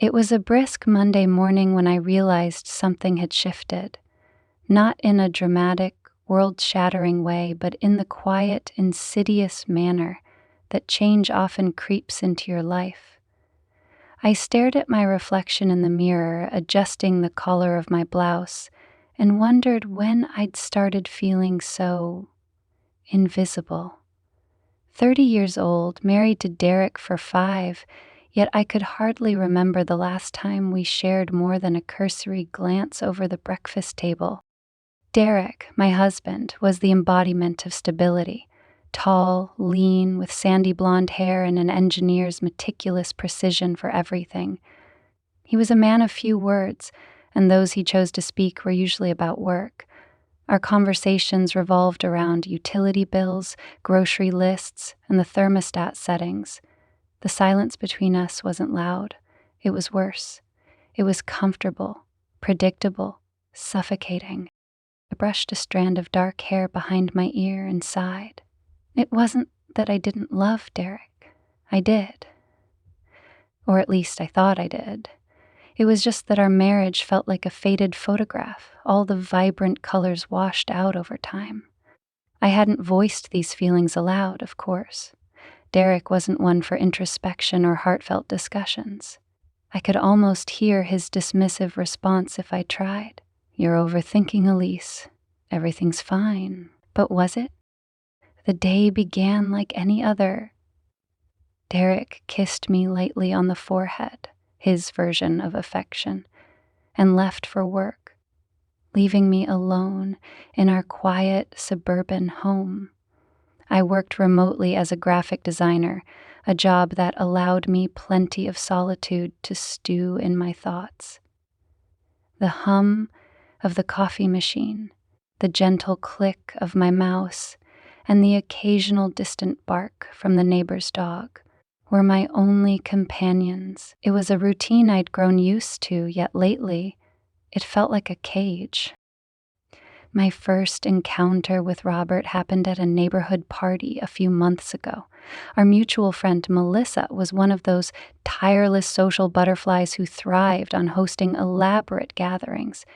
It was a brisk Monday morning when I realized something had shifted, not in a dramatic, world-shattering way, but in the quiet, insidious manner that change often creeps into your life. I stared at my reflection in the mirror, adjusting the collar of my blouse, and wondered when I'd started feeling so invisible. 30 years old, married to Derek for 5, yet I could hardly remember the last time we shared more than a cursory glance over the breakfast table. Derek, my husband, was the embodiment of stability. Tall, lean, with sandy blonde hair and an engineer's meticulous precision for everything. He was a man of few words, and those he chose to speak were usually about work. Our conversations revolved around utility bills, grocery lists, and the thermostat settings. The silence between us wasn't loud. It was worse. It was comfortable, predictable, suffocating. I brushed a strand of dark hair behind my ear and sighed. It wasn't that I didn't love Derek. I did. Or at least I thought I did. It was just that our marriage felt like a faded photograph, all the vibrant colors washed out over time. I hadn't voiced these feelings aloud, of course. Derek wasn't one for introspection or heartfelt discussions. I could almost hear his dismissive response if I tried. "You're overthinking, Elise. Everything's fine." But was it? The day began like any other. Derek kissed me lightly on the forehead, his version of affection, and left for work, leaving me alone in our quiet suburban home. I worked remotely as a graphic designer, a job that allowed me plenty of solitude to stew in my thoughts. The hum of the coffee machine, the gentle click of my mouse, and the occasional distant bark from the neighbor's dog were my only companions. It was a routine I'd grown used to, yet lately it felt like a cage. My first encounter with Robert happened at a neighborhood party a few months ago. Our mutual friend Melissa was one of those tireless social butterflies who thrived on hosting elaborate gatherings.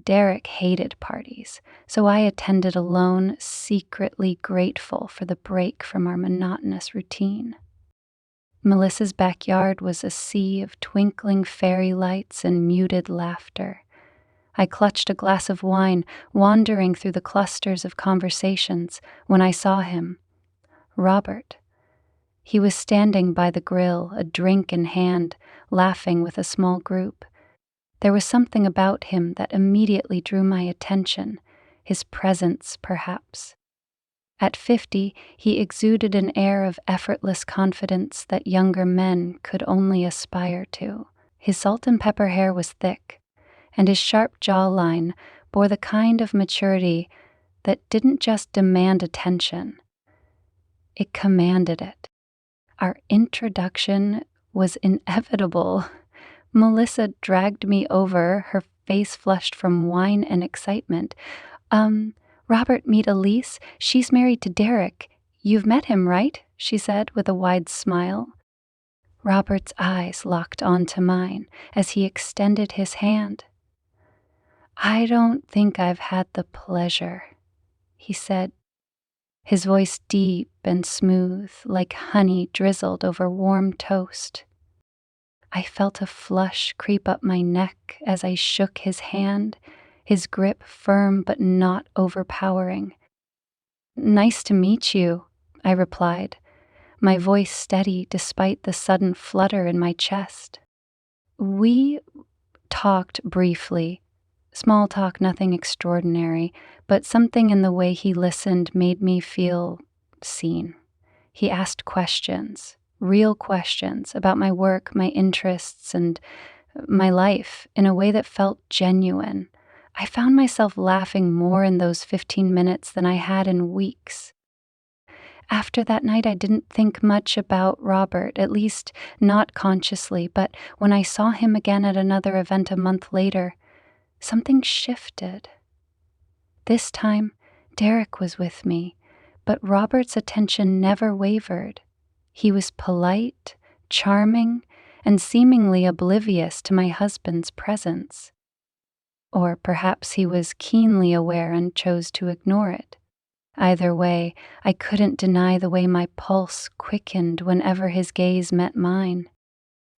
Derek hated parties, so I attended alone, secretly grateful for the break from our monotonous routine. Melissa's backyard was a sea of twinkling fairy lights and muted laughter. I clutched a glass of wine, wandering through the clusters of conversations, when I saw him. Robert. He was standing by the grill, a drink in hand, laughing with a small group. There was something about him that immediately drew my attention, his presence, perhaps. At 50, he exuded an air of effortless confidence that younger men could only aspire to. His salt and pepper hair was thick, and his sharp jawline bore the kind of maturity that didn't just demand attention, it commanded it. Our introduction was inevitable. Melissa dragged me over, her face flushed from wine and excitement. Robert, meet Elise. She's married to Derek. You've met him, right?" she said with a wide smile. Robert's eyes locked onto mine as he extended his hand. "I don't think I've had the pleasure," he said, his voice deep and smooth, like honey drizzled over warm toast. I felt a flush creep up my neck as I shook his hand, his grip firm but not overpowering. "Nice to meet you," I replied, my voice steady despite the sudden flutter in my chest. We talked briefly. Small talk, nothing extraordinary, but something in the way he listened made me feel seen. He asked questions, real questions about my work, my interests, and my life in a way that felt genuine. I found myself laughing more in those 15 minutes than I had in weeks. After that night, I didn't think much about Robert, at least not consciously, but when I saw him again at another event a month later, something shifted. This time, Derek was with me, but Robert's attention never wavered. He was polite, charming, and seemingly oblivious to my husband's presence. Or perhaps he was keenly aware and chose to ignore it. Either way, I couldn't deny the way my pulse quickened whenever his gaze met mine.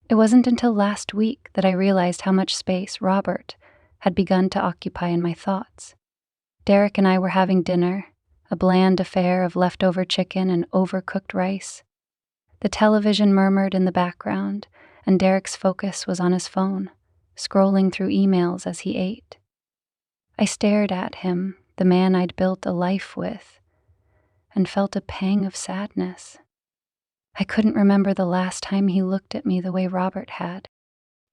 It wasn't until last week that I realized how much space Robert had begun to occupy in my thoughts. Derek and I were having dinner, a bland affair of leftover chicken and overcooked rice. The television murmured in the background, and Derek's focus was on his phone, scrolling through emails as he ate. I stared at him, the man I'd built a life with, and felt a pang of sadness. I couldn't remember the last time he looked at me the way Robert had.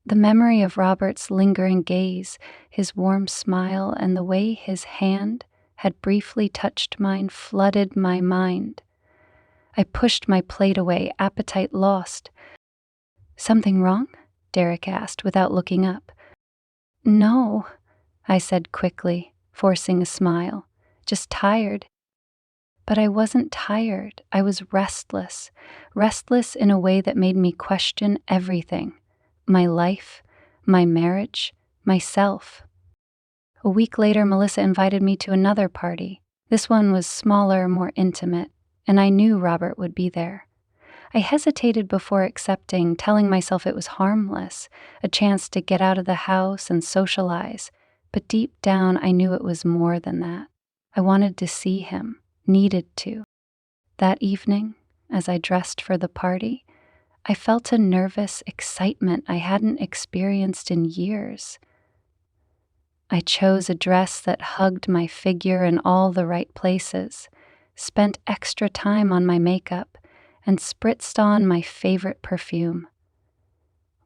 The memory of Robert's lingering gaze, his warm smile, and the way his hand had briefly touched mine flooded my mind. I pushed my plate away, appetite lost. "Something wrong?" Derek asked without looking up. "No," I said quickly, forcing a smile. "Just tired." But I wasn't tired. I was restless in a way that made me question everything. My life, my marriage, myself. A week later, Melissa invited me to another party. This one was smaller, more intimate, and I knew Robert would be there. I hesitated before accepting, telling myself it was harmless, a chance to get out of the house and socialize. But deep down, I knew it was more than that. I wanted to see him, needed to. That evening, as I dressed for the party, I felt a nervous excitement I hadn't experienced in years. I chose a dress that hugged my figure in all the right places, spent extra time on my makeup, and spritzed on my favorite perfume.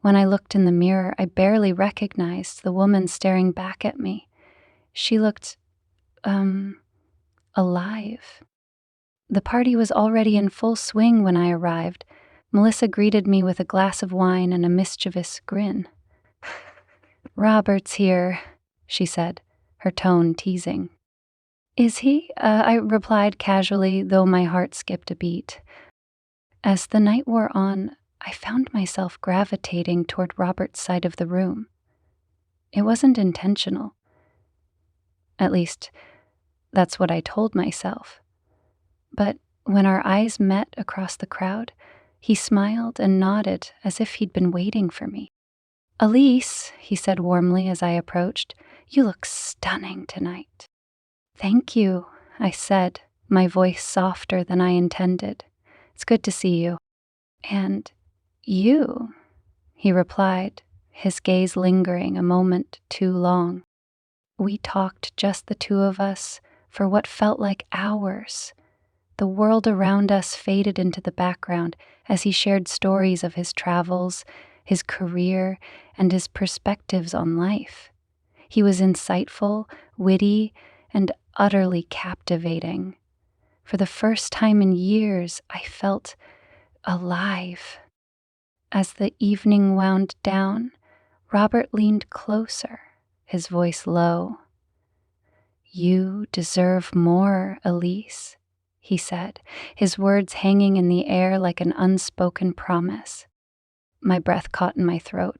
When I looked in the mirror, I barely recognized the woman staring back at me. She looked, alive. The party was already in full swing when I arrived. Melissa greeted me with a glass of wine and a mischievous grin. "Robert's here," she said, her tone teasing. "Is he?" I replied casually, though my heart skipped a beat. As the night wore on, I found myself gravitating toward Robert's side of the room. It wasn't intentional. At least, that's what I told myself. But when our eyes met across the crowd, he smiled and nodded as if he'd been waiting for me. "Elise," he said warmly as I approached, "you look stunning tonight." "Thank you," I said, my voice softer than I intended. "It's good to see you." "And you," he replied, his gaze lingering a moment too long. We talked, just the two of us, for what felt like hours. The world around us faded into the background as he shared stories of his travels, his career, and his perspectives on life. He was insightful, witty, and utterly captivating. For the first time in years, I felt alive. As the evening wound down, Robert leaned closer, his voice low. "You deserve more, Elise," he said, his words hanging in the air like an unspoken promise. My breath caught in my throat.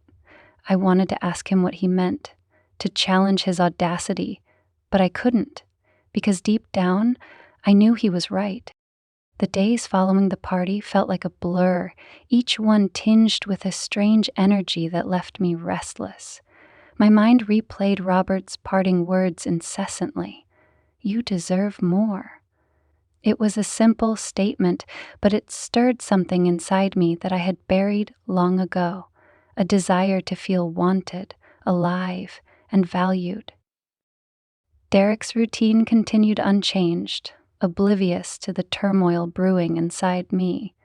I wanted to ask him what he meant, to challenge his audacity, but I couldn't, because deep down, I knew he was right. The days following the party felt like a blur, each one tinged with a strange energy that left me restless. My mind replayed Robert's parting words incessantly. "You deserve more." It was a simple statement, but it stirred something inside me that I had buried long ago, a desire to feel wanted, alive, and valued. Derek's routine continued unchanged, oblivious to the turmoil brewing inside me.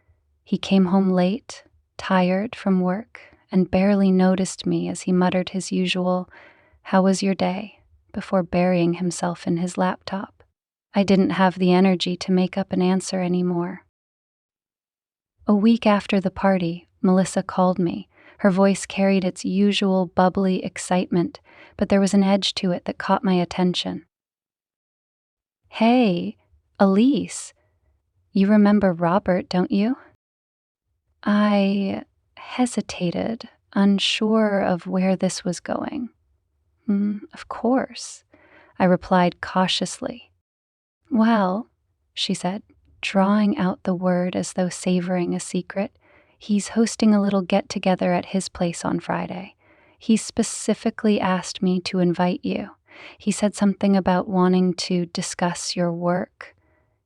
He came home late, tired from work, and barely noticed me as he muttered his usual, "How was your day?" before burying himself in his laptop. I didn't have the energy to make up an answer anymore. A week after the party, Melissa called me. Her voice carried its usual bubbly excitement, but there was an edge to it that caught my attention. "Hey, Elise, you remember Robert, don't you?" I hesitated, unsure of where this was going. Of course," I replied cautiously. "Well," she said, drawing out the word as though savoring a secret, "he's hosting a little get-together at his place on Friday. He specifically asked me to invite you. He said something about wanting to discuss your work.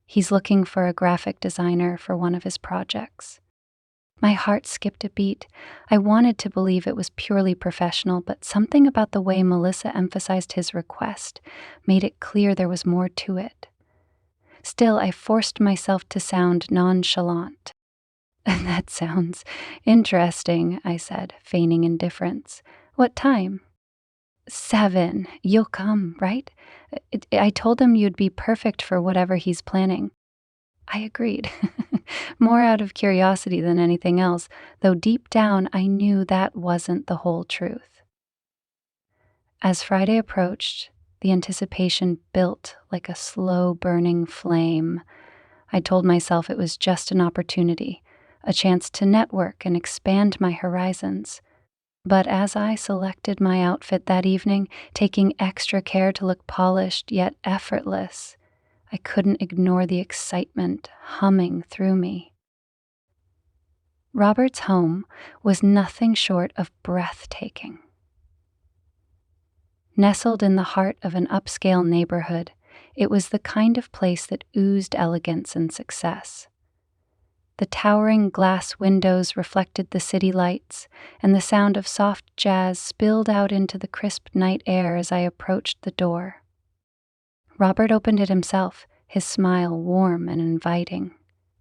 He's looking for a graphic designer for one of his projects." My heart skipped a beat. I wanted to believe it was purely professional, but something about the way Melissa emphasized his request made it clear there was more to it. Still, I forced myself to sound nonchalant. "That sounds interesting," I said, feigning indifference. "What time?" "7. You'll come, right? I told him you'd be perfect for whatever he's planning." I agreed, more out of curiosity than anything else, though deep down I knew that wasn't the whole truth. As Friday approached, the anticipation built like a slow-burning flame. I told myself it was just an opportunity, a chance to network and expand my horizons. But as I selected my outfit that evening, taking extra care to look polished yet effortless, I couldn't ignore the excitement humming through me. Robert's home was nothing short of breathtaking. Nestled in the heart of an upscale neighborhood, it was the kind of place that oozed elegance and success. The towering glass windows reflected the city lights, and the sound of soft jazz spilled out into the crisp night air as I approached the door. Robert opened it himself, his smile warm and inviting.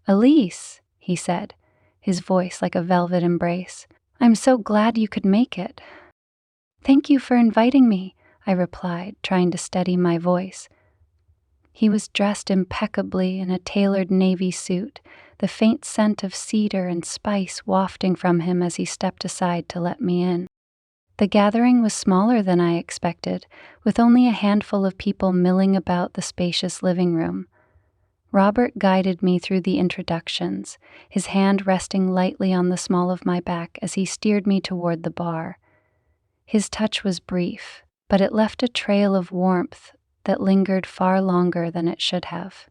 "Elise," he said, his voice like a velvet embrace, "I'm so glad you could make it." "Thank you for inviting me," I replied, trying to steady my voice. He was dressed impeccably in a tailored navy suit, the faint scent of cedar and spice wafting from him as he stepped aside to let me in. The gathering was smaller than I expected, with only a handful of people milling about the spacious living room. Robert guided me through the introductions, his hand resting lightly on the small of my back as he steered me toward the bar. His touch was brief, but it left a trail of warmth that lingered far longer than it should have.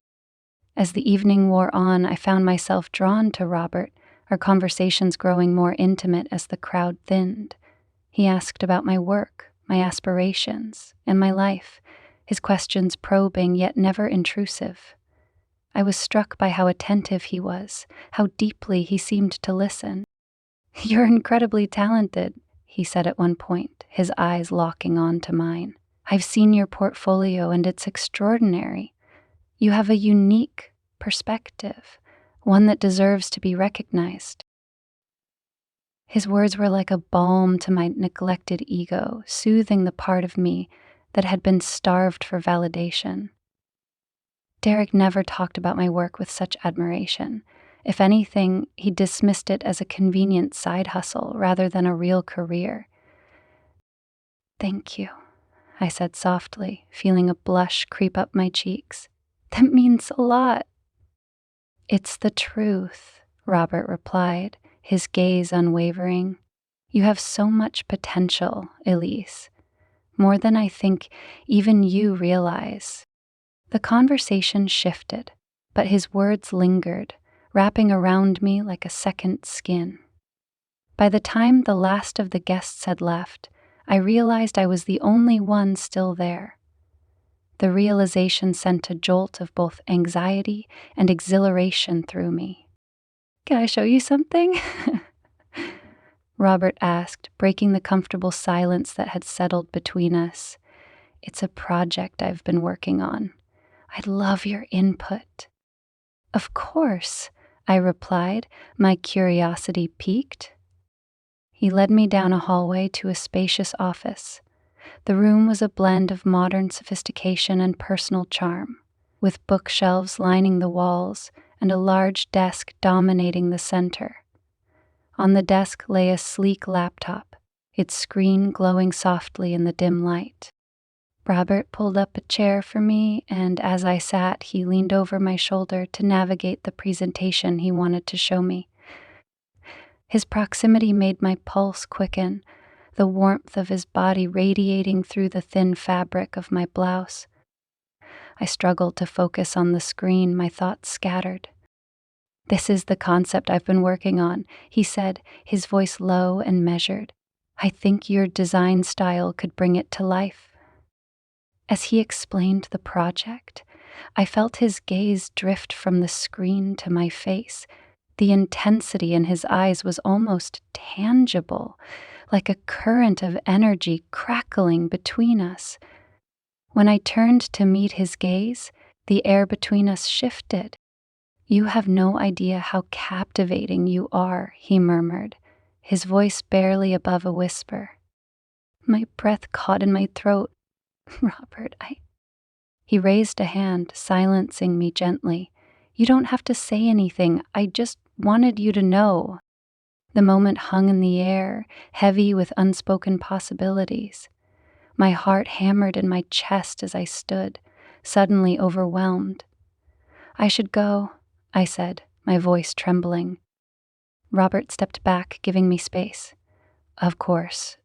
As the evening wore on, I found myself drawn to Robert, our conversations growing more intimate as the crowd thinned. He asked about my work, my aspirations, and my life, his questions probing yet never intrusive. I was struck by how attentive he was, how deeply he seemed to listen. "You're incredibly talented," he said at one point, his eyes locking on to mine. "I've seen your portfolio and it's extraordinary. You have a unique perspective, one that deserves to be recognized." His words were like a balm to my neglected ego, soothing the part of me that had been starved for validation. Derek never talked about my work with such admiration. If anything, he dismissed it as a convenient side hustle rather than a real career. "Thank you," I said softly, feeling a blush creep up my cheeks. "That means a lot." "It's the truth," Robert replied, his gaze unwavering. "You have so much potential, Elise. More than I think even you realize." The conversation shifted, but his words lingered, wrapping around me like a second skin. By the time the last of the guests had left, I realized I was the only one still there. The realization sent a jolt of both anxiety and exhilaration through me. "Can I show you something?" Robert asked, breaking the comfortable silence that had settled between us. "It's a project I've been working on. I'd love your input." "Of course," I replied, my curiosity piqued. He led me down a hallway to a spacious office. The room was a blend of modern sophistication and personal charm, with bookshelves lining the walls and a large desk dominating the center. On the desk lay a sleek laptop, its screen glowing softly in the dim light. Robert pulled up a chair for me, and as I sat, he leaned over my shoulder to navigate the presentation he wanted to show me. His proximity made my pulse quicken, the warmth of his body radiating through the thin fabric of my blouse. I struggled to focus on the screen, my thoughts scattered. "This is the concept I've been working on," he said, his voice low and measured. "I think your design style could bring it to life." As he explained the project, I felt his gaze drift from the screen to my face. The intensity in his eyes was almost tangible, like a current of energy crackling between us. When I turned to meet his gaze, the air between us shifted. "You have no idea how captivating you are," he murmured, his voice barely above a whisper. My breath caught in my throat. "Robert, He raised a hand, silencing me gently. "You don't have to say anything. I just wanted you to know." The moment hung in the air, heavy with unspoken possibilities. My heart hammered in my chest as I stood, suddenly overwhelmed. "I should go," I said, my voice trembling. Robert stepped back, giving me space. "Of course.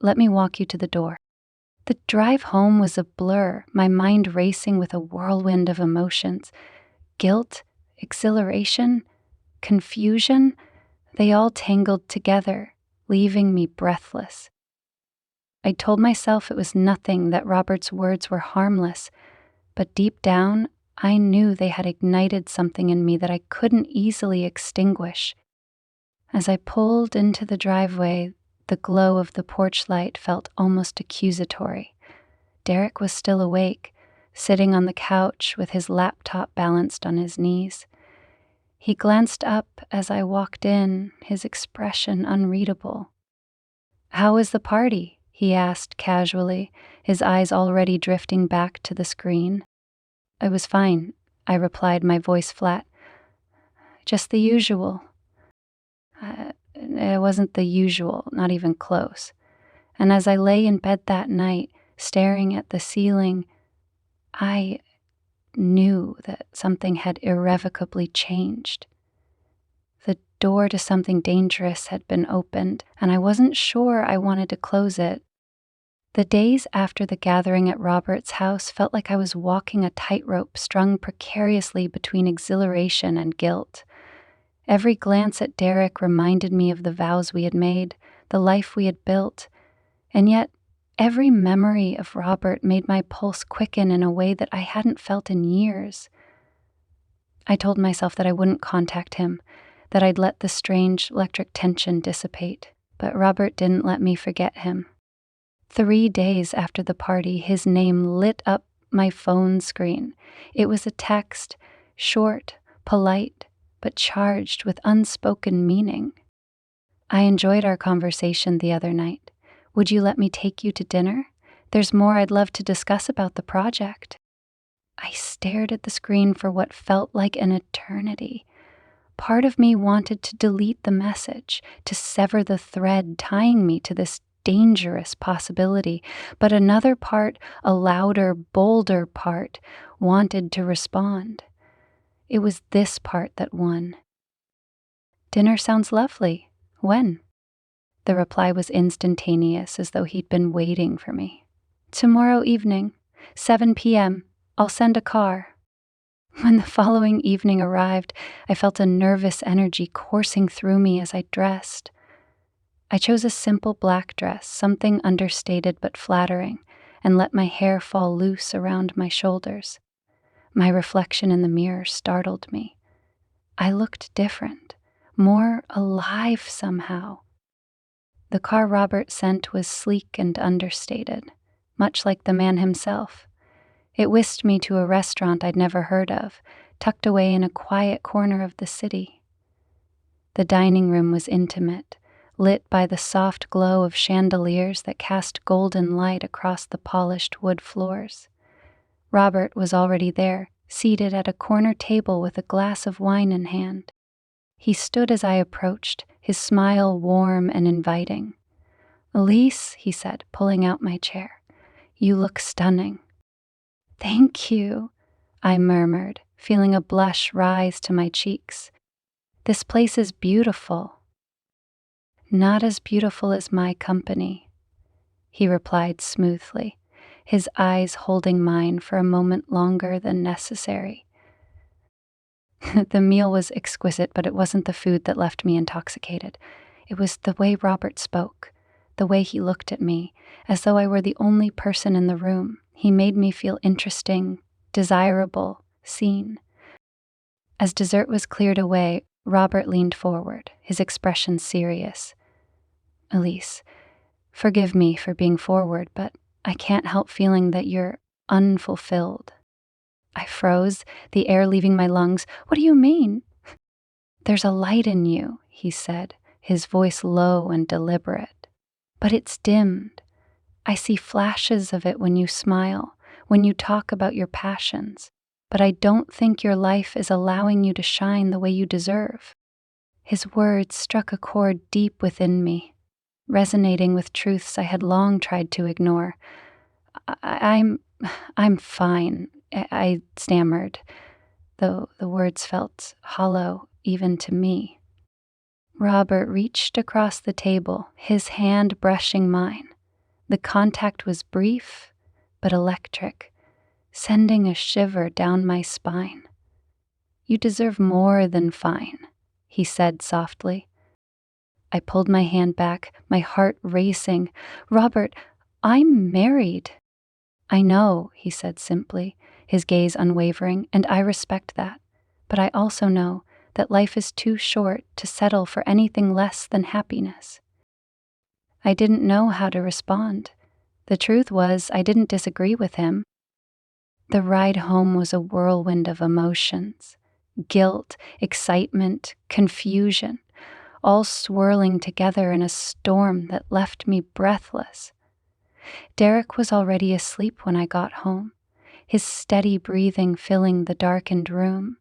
Let me walk you to the door." The drive home was a blur, my mind racing with a whirlwind of emotions. Guilt, exhilaration, confusion, they all tangled together, leaving me breathless. I told myself it was nothing, that Robert's words were harmless, but deep down, I knew they had ignited something in me that I couldn't easily extinguish. As I pulled into the driveway, the glow of the porch light felt almost accusatory. Derek was still awake, sitting on the couch with his laptop balanced on his knees. He glanced up as I walked in, his expression unreadable. "How was the party?" he asked casually, his eyes already drifting back to the screen. "It was fine," I replied, my voice flat. "Just the usual." It wasn't the usual, not even close. And as I lay in bed that night, staring at the ceiling, I knew that something had irrevocably changed. The door to something dangerous had been opened, and I wasn't sure I wanted to close it. The days after the gathering at Robert's house felt like I was walking a tightrope strung precariously between exhilaration and guilt. Every glance at Derek reminded me of the vows we had made, the life we had built, and yet every memory of Robert made my pulse quicken in a way that I hadn't felt in years. I told myself that I wouldn't contact him, that I'd let the strange electric tension dissipate, but Robert didn't let me forget him. 3 days after the party, his name lit up my phone screen. It was a text, short, polite, but charged with unspoken meaning. "I enjoyed our conversation the other night. Would you let me take you to dinner? There's more I'd love to discuss about the project." I stared at the screen for what felt like an eternity. Part of me wanted to delete the message, to sever the thread tying me to this dangerous possibility, but another part, a louder, bolder part, wanted to respond. It was this part that won. "Dinner sounds lovely. When?" The reply was instantaneous, as though he'd been waiting for me. "Tomorrow evening, 7 p.m. I'll send a car." When the following evening arrived, I felt a nervous energy coursing through me as I dressed. I chose a simple black dress, something understated but flattering, and let my hair fall loose around my shoulders. My reflection in the mirror startled me. I looked different, more alive somehow. The car Robert sent was sleek and understated, much like the man himself. It whisked me to a restaurant I'd never heard of, tucked away in a quiet corner of the city. The dining room was intimate, lit by the soft glow of chandeliers that cast golden light across the polished wood floors. Robert was already there, seated at a corner table with a glass of wine in hand. He stood as I approached, his smile warm and inviting. "Elise," he said, pulling out my chair, "you look stunning." "Thank you," I murmured, feeling a blush rise to my cheeks. "This place is beautiful." Not as beautiful as my company, he replied smoothly, his eyes holding mine for a moment longer than necessary. The meal was exquisite, but it wasn't the food that left me intoxicated. It was the way Robert spoke, the way he looked at me, as though I were the only person in the room. He made me feel interesting, desirable, seen. As dessert was cleared away, Robert leaned forward, his expression serious. Elise, forgive me for being forward, but I can't help feeling that you're unfulfilled. I froze, the air leaving my lungs. What do you mean? There's a light in you, he said, his voice low and deliberate. But it's dimmed. I see flashes of it when you smile, when you talk about your passions, but I don't think your life is allowing you to shine the way you deserve. His words struck a chord deep within me, resonating with truths I had long tried to ignore. I'm fine, I stammered, though the words felt hollow even to me. Robert reached across the table, his hand brushing mine. The contact was brief, but electric, sending a shiver down my spine. You deserve more than fine, he said softly. I pulled my hand back, my heart racing. Robert, I'm married. I know, he said simply, his gaze unwavering, and I respect that. But I also know that life is too short to settle for anything less than happiness. I didn't know how to respond. The truth was, I didn't disagree with him. The ride home was a whirlwind of emotions, guilt, excitement, confusion, all swirling together in a storm that left me breathless. Derek was already asleep when I got home, his steady breathing filling the darkened room.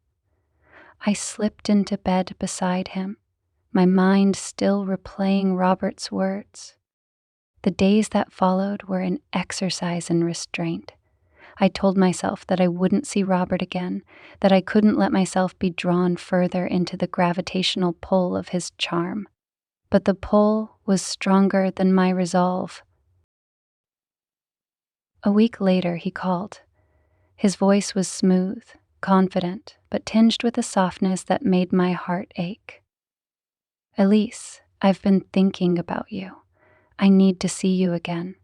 I slipped into bed beside him, my mind still replaying Robert's words. The days that followed were an exercise in restraint. I told myself that I wouldn't see Robert again, that I couldn't let myself be drawn further into the gravitational pull of his charm. But the pull was stronger than my resolve. A week later, he called. His voice was smooth, confident, but tinged with a softness that made my heart ache. Elise, I've been thinking about you. I need to see you again.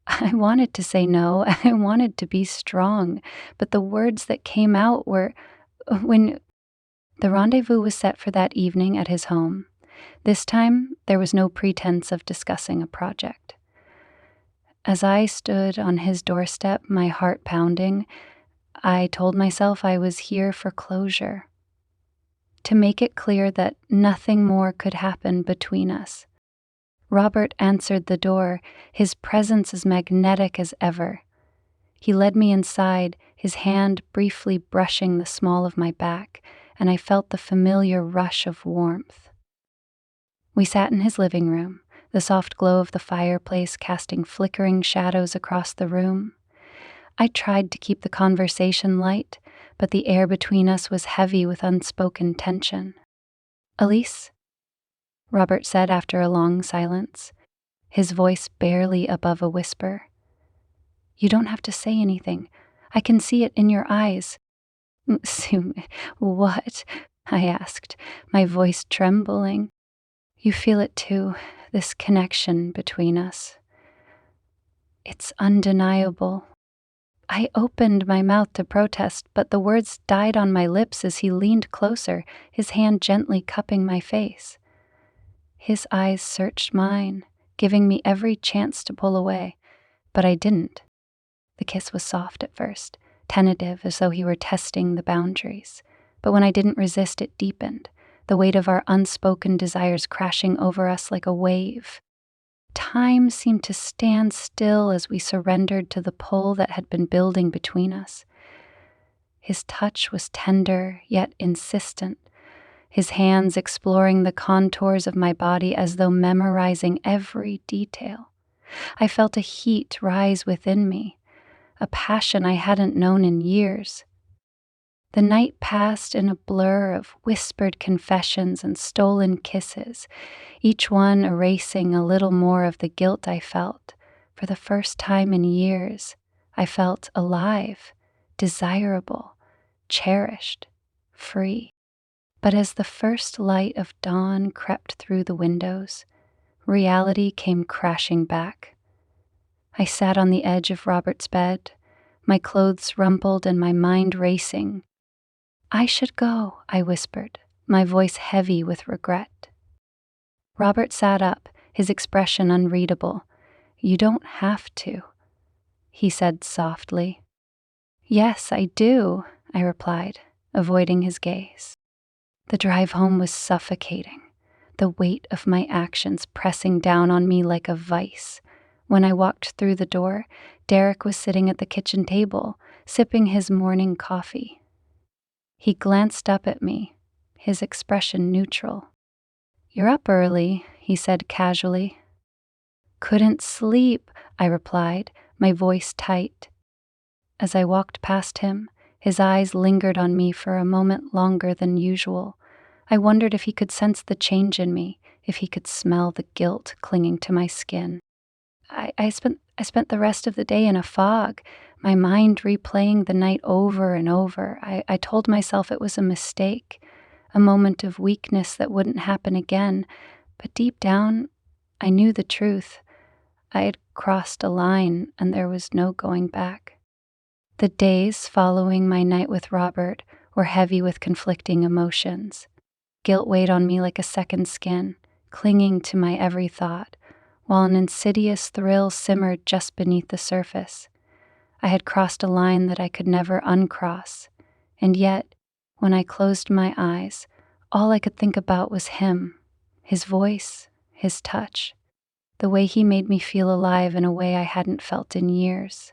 I wanted to say no, I wanted to be strong, but the words that came out were, when the rendezvous was set for that evening at his home. This time, there was no pretense of discussing a project. As I stood on his doorstep, my heart pounding, I told myself I was here for closure, to make it clear that nothing more could happen between us. Robert answered the door, his presence as magnetic as ever. He led me inside, his hand briefly brushing the small of my back, and I felt the familiar rush of warmth. We sat in his living room, the soft glow of the fireplace casting flickering shadows across the room. I tried to keep the conversation light, but the air between us was heavy with unspoken tension. Elise? Robert said after a long silence, his voice barely above a whisper. You don't have to say anything. I can see it in your eyes. What? I asked, my voice trembling. You feel it too, this connection between us. It's undeniable. I opened my mouth to protest, but the words died on my lips as he leaned closer, his hand gently cupping my face. His eyes searched mine, giving me every chance to pull away, but I didn't. The kiss was soft at first, tentative as though he were testing the boundaries, but when I didn't resist, it deepened, the weight of our unspoken desires crashing over us like a wave. Time seemed to stand still as we surrendered to the pull that had been building between us. His touch was tender, yet insistent, his hands exploring the contours of my body as though memorizing every detail. I felt a heat rise within me, a passion I hadn't known in years. The night passed in a blur of whispered confessions and stolen kisses, each one erasing a little more of the guilt I felt. For the first time in years, I felt alive, desirable, cherished, free. But as the first light of dawn crept through the windows, reality came crashing back. I sat on the edge of Robert's bed, my clothes rumpled and my mind racing. "I should go," I whispered, my voice heavy with regret. Robert sat up, his expression unreadable. "You don't have to," he said softly. "Yes, I do," I replied, avoiding his gaze. The drive home was suffocating, the weight of my actions pressing down on me like a vice. When I walked through the door, Derek was sitting at the kitchen table, sipping his morning coffee. He glanced up at me, his expression neutral. "You're up early," he said casually. "Couldn't sleep," I replied, my voice tight. As I walked past him, his eyes lingered on me for a moment longer than usual. I wondered if he could sense the change in me, if he could smell the guilt clinging to my skin. I spent the rest of the day in a fog, my mind replaying the night over and over. I told myself it was a mistake, a moment of weakness that wouldn't happen again. But deep down, I knew the truth. I had crossed a line, and there was no going back. The days following my night with Robert were heavy with conflicting emotions. Guilt weighed on me like a second skin, clinging to my every thought, while an insidious thrill simmered just beneath the surface. I had crossed a line that I could never uncross, and yet, when I closed my eyes, all I could think about was him, his voice, his touch, the way he made me feel alive in a way I hadn't felt in years.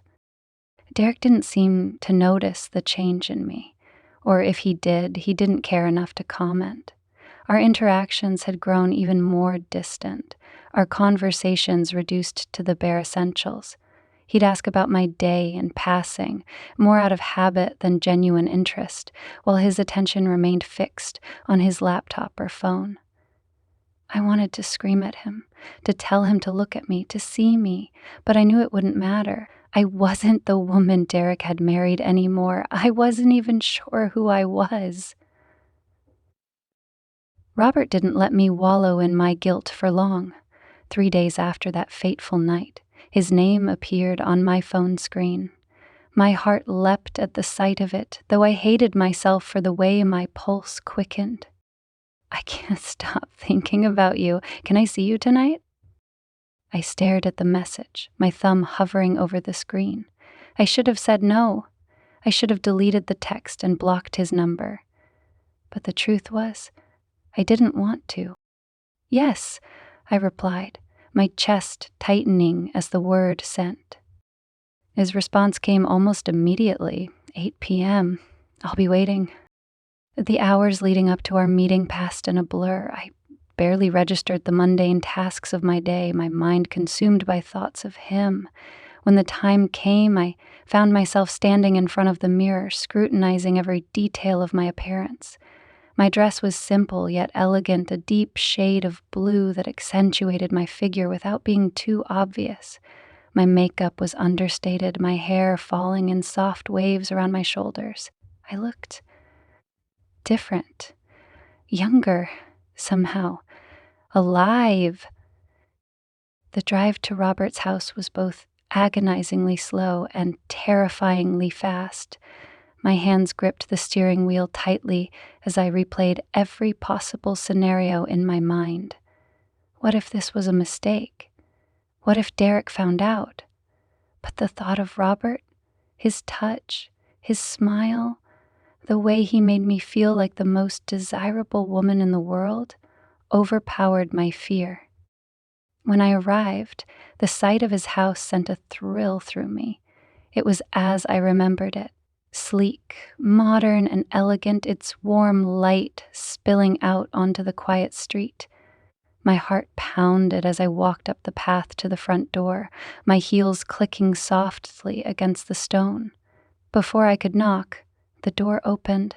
Derek didn't seem to notice the change in me, or if he did, he didn't care enough to comment. Our interactions had grown even more distant, our conversations reduced to the bare essentials. He'd ask about my day in passing, more out of habit than genuine interest, while his attention remained fixed on his laptop or phone. I wanted to scream at him, to tell him to look at me, to see me, but I knew it wouldn't matter. I wasn't the woman Derek had married anymore. I wasn't even sure who I was. Robert didn't let me wallow in my guilt for long. 3 days after that fateful night, his name appeared on my phone screen. My heart leapt at the sight of it, though I hated myself for the way my pulse quickened. "I can't stop thinking about you. Can I see you tonight?" I stared at the message, my thumb hovering over the screen. I should have said no. I should have deleted the text and blocked his number. But the truth was, I didn't want to. "Yes," I replied, my chest tightening as the word sent. His response came almost immediately, 8 p.m. "I'll be waiting." The hours leading up to our meeting passed in a blur. I barely registered the mundane tasks of my day, my mind consumed by thoughts of him. When the time came, I found myself standing in front of the mirror, scrutinizing every detail of my appearance. My dress was simple yet elegant, a deep shade of blue that accentuated my figure without being too obvious. My makeup was understated, my hair falling in soft waves around my shoulders. I looked different, younger, somehow, alive. The drive to Robert's house was both agonizingly slow and terrifyingly fast. My hands gripped the steering wheel tightly as I replayed every possible scenario in my mind. What if this was a mistake? What if Derek found out? But the thought of Robert, his touch, his smile, the way he made me feel like the most desirable woman in the world, overpowered my fear. When I arrived, the sight of his house sent a thrill through me. It was as I remembered it. Sleek, modern, and elegant, its warm light spilling out onto the quiet street. My heart pounded as I walked up the path to the front door, my heels clicking softly against the stone. Before I could knock, the door opened,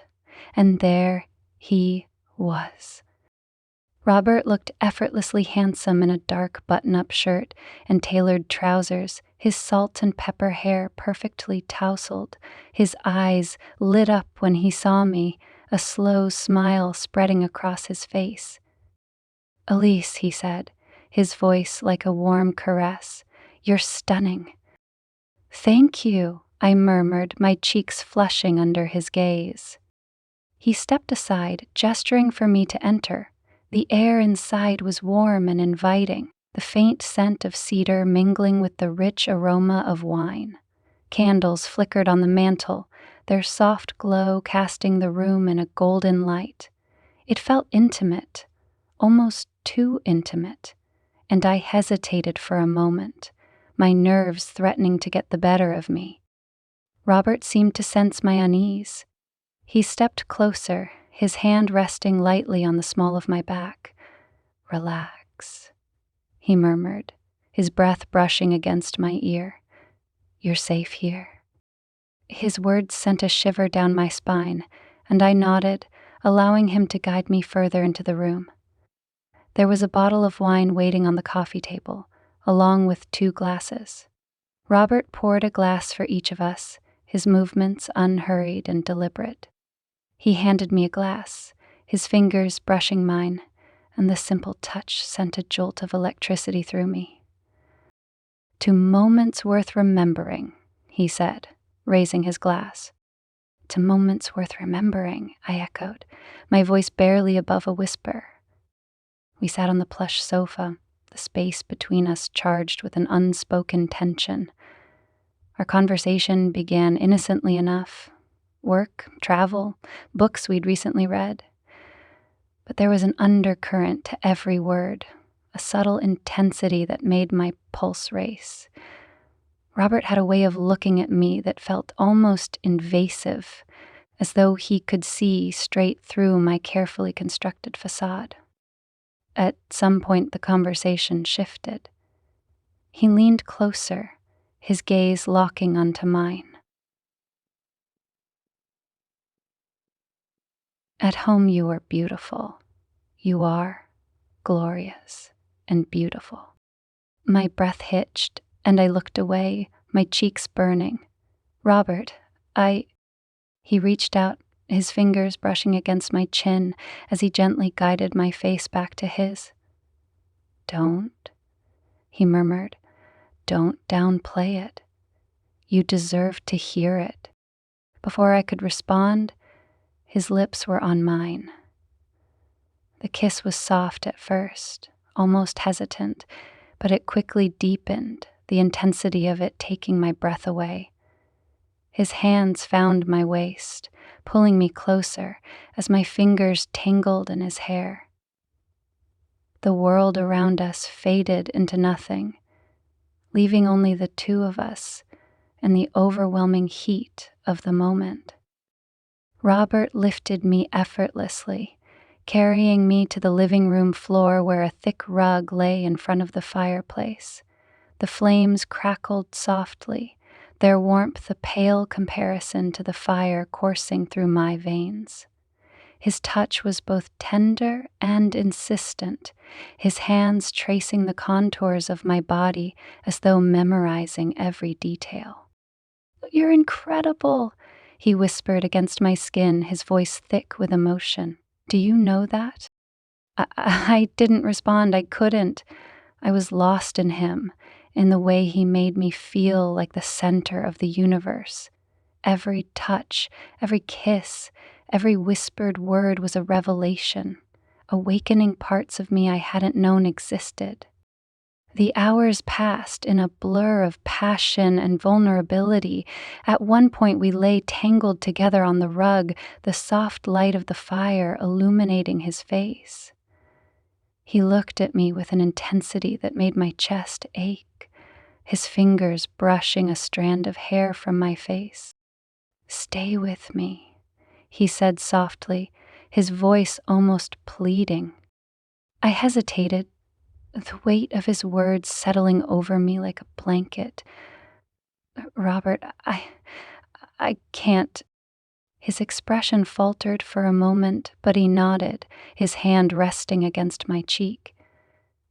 and there he was. Robert looked effortlessly handsome in a dark button-up shirt and tailored trousers, his salt and pepper hair perfectly tousled. His eyes lit up when he saw me, a slow smile spreading across his face. "Elise," he said, his voice like a warm caress, "you're stunning." "Thank you," I murmured, my cheeks flushing under his gaze. He stepped aside, gesturing for me to enter. The air inside was warm and inviting, the faint scent of cedar mingling with the rich aroma of wine. Candles flickered on the mantel, their soft glow casting the room in a golden light. It felt intimate, almost too intimate, and I hesitated for a moment, my nerves threatening to get the better of me. Robert seemed to sense my unease. He stepped closer, his hand resting lightly on the small of my back. "Relax," he murmured, his breath brushing against my ear. "You're safe here." His words sent a shiver down my spine, and I nodded, allowing him to guide me further into the room. There was a bottle of wine waiting on the coffee table, along with 2 glasses. Robert poured a glass for each of us, his movements unhurried and deliberate. He handed me a glass, his fingers brushing mine, and the simple touch sent a jolt of electricity through me. "To moments worth remembering," he said, raising his glass. "To moments worth remembering," I echoed, my voice barely above a whisper. We sat on the plush sofa, the space between us charged with an unspoken tension. Our conversation began innocently enough. Work, travel, books we'd recently read. But there was an undercurrent to every word, a subtle intensity that made my pulse race. Robert had a way of looking at me that felt almost invasive, as though he could see straight through my carefully constructed facade. At some point, the conversation shifted. He leaned closer, his gaze locking onto mine. "At home you are beautiful. You are glorious and beautiful." My breath hitched, and I looked away, my cheeks burning. "Robert, He reached out, his fingers brushing against my chin as he gently guided my face back to his. "Don't," he murmured, "don't downplay it. You deserve to hear it." Before I could respond, his lips were on mine. The kiss was soft at first, almost hesitant, but it quickly deepened, the intensity of it taking my breath away. His hands found my waist, pulling me closer as my fingers tangled in his hair. The world around us faded into nothing, leaving only the 2 of us and the overwhelming heat of the moment. Robert lifted me effortlessly, carrying me to the living room floor where a thick rug lay in front of the fireplace. The flames crackled softly, their warmth a pale comparison to the fire coursing through my veins. His touch was both tender and insistent, his hands tracing the contours of my body as though memorizing every detail. "You're incredible," he whispered against my skin, his voice thick with emotion. "Do you know that?" I didn't respond. I couldn't. I was lost in him, in the way he made me feel like the center of the universe. Every touch, every kiss, every whispered word was a revelation, awakening parts of me I hadn't known existed. The hours passed in a blur of passion and vulnerability. At one point we lay tangled together on the rug, the soft light of the fire illuminating his face. He looked at me with an intensity that made my chest ache, his fingers brushing a strand of hair from my face. "Stay with me," he said softly, his voice almost pleading. I hesitated, the weight of his words settling over me like a blanket. "Robert, I can't." His expression faltered for a moment, but he nodded, his hand resting against my cheek.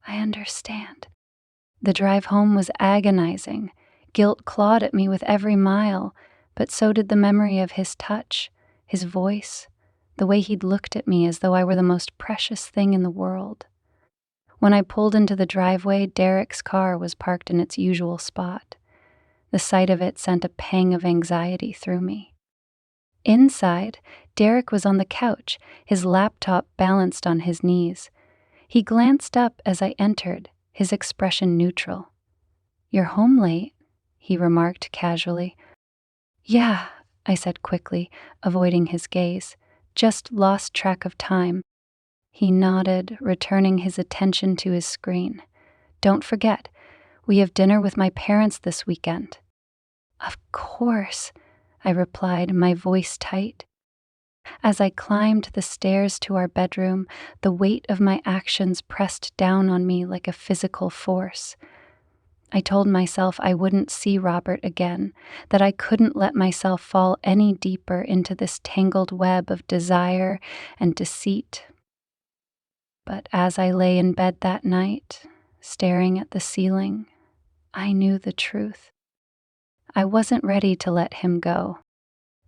I understand. The drive home was agonizing. Guilt clawed at me with every mile, but so did the memory of his touch, his voice, the way he'd looked at me as though I were the most precious thing in the world. When I pulled into the driveway, Derek's car was parked in its usual spot. The sight of it sent a pang of anxiety through me. Inside, Derek was on the couch, his laptop balanced on his knees. He glanced up as I entered, his expression neutral. "You're home late," he remarked casually. "Yeah," I said quickly, avoiding his gaze. "Just lost track of time." He nodded, returning his attention to his screen. "Don't forget, we have dinner with my parents this weekend." "Of course," I replied, my voice tight. As I climbed the stairs to our bedroom, the weight of my actions pressed down on me like a physical force. I told myself I wouldn't see Robert again, that I couldn't let myself fall any deeper into this tangled web of desire and deceit. But as I lay in bed that night, staring at the ceiling, I knew the truth. I wasn't ready to let him go.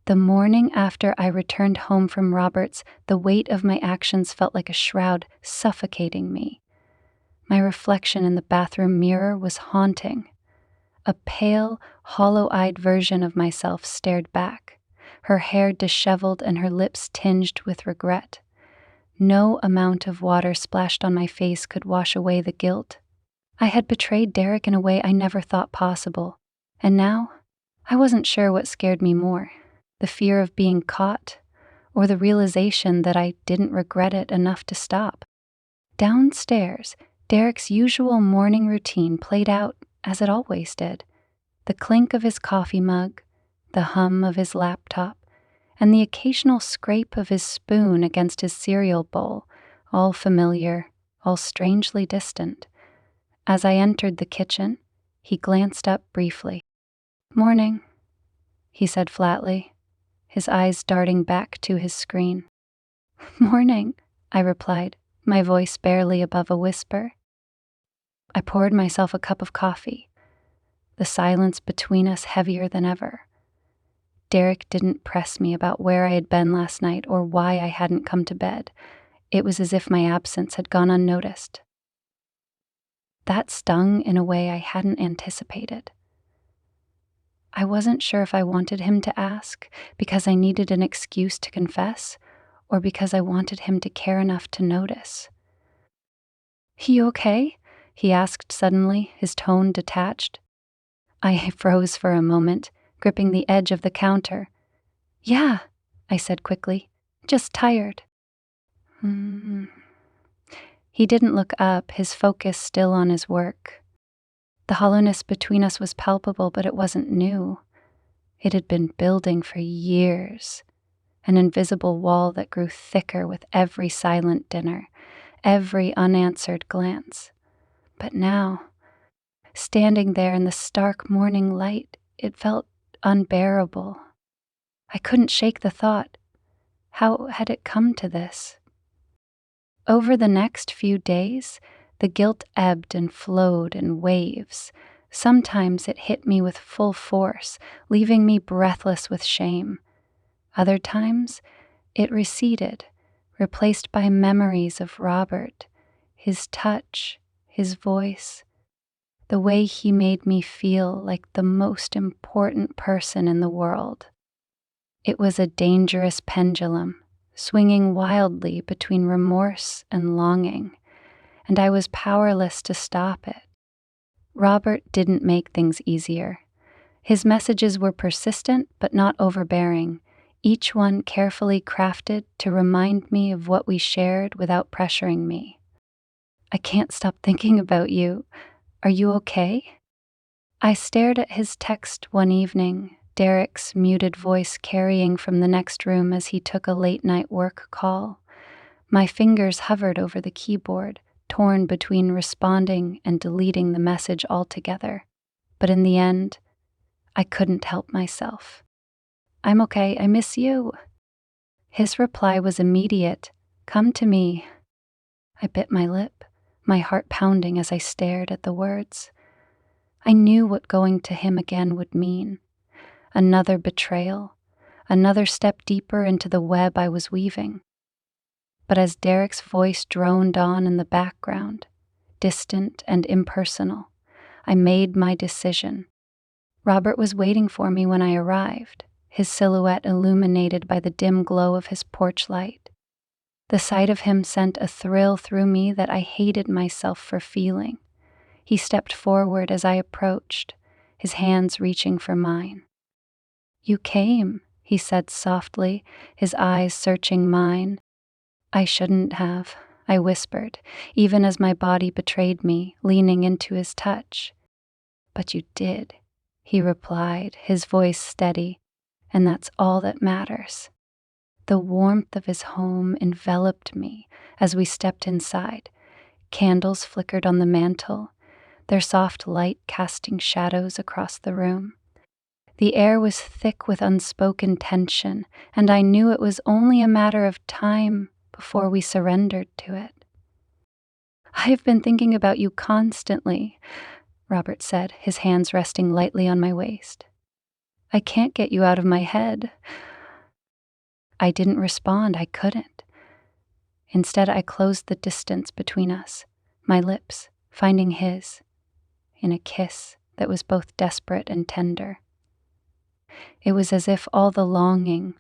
The morning after I returned home from Robert's, the weight of my actions felt like a shroud suffocating me. My reflection in the bathroom mirror was haunting. A pale, hollow-eyed version of myself stared back, her hair disheveled and her lips tinged with regret. No amount of water splashed on my face could wash away the guilt. I had betrayed Derek in a way I never thought possible, and now I wasn't sure what scared me more, the fear of being caught or the realization that I didn't regret it enough to stop. Downstairs, Derek's usual morning routine played out as it always did. The clink of his coffee mug, the hum of his laptop, and the occasional scrape of his spoon against his cereal bowl, all familiar, all strangely distant. As I entered the kitchen, he glanced up briefly. "Morning," he said flatly, his eyes darting back to his screen. "Morning," I replied, my voice barely above a whisper. I poured myself a cup of coffee, the silence between us heavier than ever. Derek didn't press me about where I had been last night or why I hadn't come to bed. It was as if my absence had gone unnoticed. That stung in a way I hadn't anticipated. I wasn't sure if I wanted him to ask because I needed an excuse to confess or because I wanted him to care enough to notice. "You okay?" he asked suddenly, his tone detached. I froze for a moment, gripping the edge of the counter. "Yeah," I said quickly, "just tired." He didn't look up, his focus still on his work. The hollowness between us was palpable, but it wasn't new. It had been building for years, an invisible wall that grew thicker with every silent dinner, every unanswered glance. But now, standing there in the stark morning light, it felt unbearable. I couldn't shake the thought, how had it come to this? Over the next few days, the guilt ebbed and flowed in waves. Sometimes it hit me with full force, leaving me breathless with shame. Other times, it receded, replaced by memories of Robert, his touch, his voice, the way he made me feel like the most important person in the world. It was a dangerous pendulum, swinging wildly between remorse and longing, and I was powerless to stop it. Robert didn't make things easier. His messages were persistent but not overbearing, each one carefully crafted to remind me of what we shared without pressuring me. "I can't stop thinking about you. Are you okay?" I stared at his text one evening, Derek's muted voice carrying from the next room as he took a late-night work call. My fingers hovered over the keyboard, torn between responding and deleting the message altogether. But in the end, I couldn't help myself. "I'm okay, I miss you," His reply was immediate. "Come to me." I bit my lip, my heart pounding as I stared at the words. I knew what going to him again would mean. Another betrayal, another step deeper into the web I was weaving. But as Derek's voice droned on in the background, distant and impersonal, I made my decision. Robert was waiting for me when I arrived, his silhouette illuminated by the dim glow of his porch light. The sight of him sent a thrill through me that I hated myself for feeling. He stepped forward as I approached, his hands reaching for mine. "You came," he said softly, his eyes searching mine. "I shouldn't have," I whispered, even as my body betrayed me, leaning into his touch. "But you did," he replied, his voice steady, "and that's all that matters." The warmth of his home enveloped me as we stepped inside. Candles flickered on the mantel, their soft light casting shadows across the room. The air was thick with unspoken tension, and I knew it was only a matter of time before we surrendered to it. "I've been thinking about you constantly," Robert said, his hands resting lightly on my waist. "I can't get you out of my head." I didn't respond. I couldn't. Instead, I closed the distance between us, my lips finding his, in a kiss that was both desperate and tender. It was as if all the longing,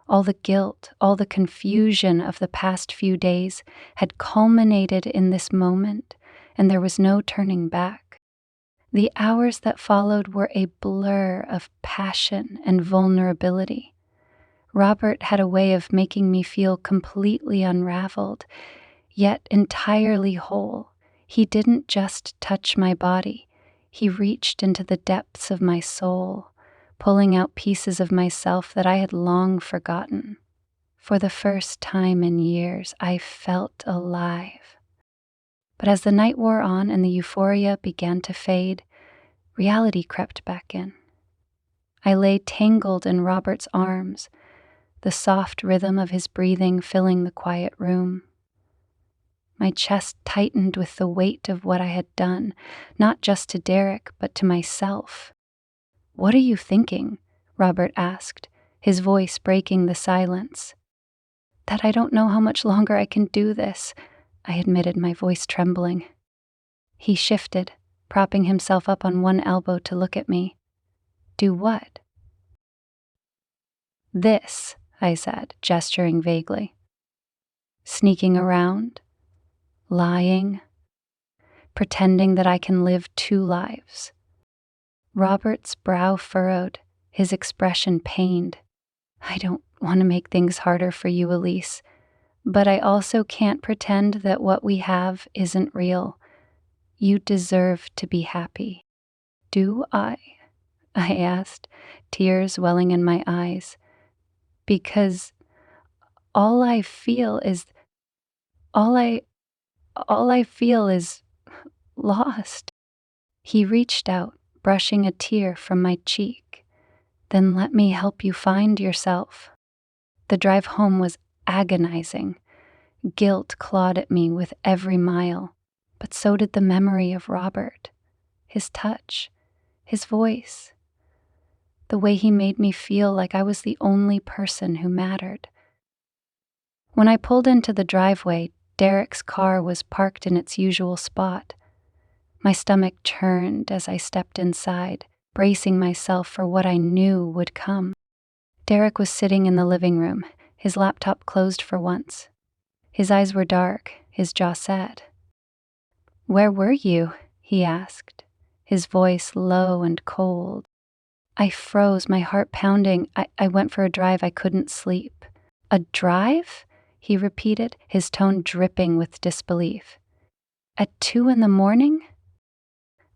all the guilt, all the confusion of the past few days had culminated in this moment, and there was no turning back. The hours that followed were a blur of passion and vulnerability. Robert had a way of making me feel completely unraveled, yet entirely whole. He didn't just touch my body, he reached into the depths of my soul, pulling out pieces of myself that I had long forgotten. For the first time in years, I felt alive. But as the night wore on and the euphoria began to fade, reality crept back in. I lay tangled in Robert's arms, the soft rhythm of his breathing filling the quiet room. My chest tightened with the weight of what I had done, not just to Derek, but to myself. "What are you thinking?" Robert asked, his voice breaking the silence. "That I don't know how much longer I can do this," I admitted, my voice trembling. He shifted, propping himself up on one elbow to look at me. "Do what?" "This," I said, gesturing vaguely. "Sneaking around, lying, pretending that I can live two lives." Robert's brow furrowed, his expression pained. "I don't want to make things harder for you, Elise, but I also can't pretend that what we have isn't real. You deserve to be happy." "Do I?" I asked, tears welling in my eyes. "Because all I feel is all I all I feel is lost." He reached out, brushing a tear from my cheek. "Then let me help you find yourself." The drive home was agonizing. Guilt clawed at me with every mile, but so did the memory of Robert, his touch, his voice, the way he made me feel like I was the only person who mattered. When I pulled into the driveway, Derek's car was parked in its usual spot. My stomach churned as I stepped inside, bracing myself for what I knew would come. Derek was sitting in the living room, his laptop closed for once. His eyes were dark, his jaw set. "Where were you?" he asked, his voice low and cold. I froze, my heart pounding. I went for a drive. I couldn't sleep. "A drive?" he repeated, his tone dripping with disbelief. "At 2 a.m?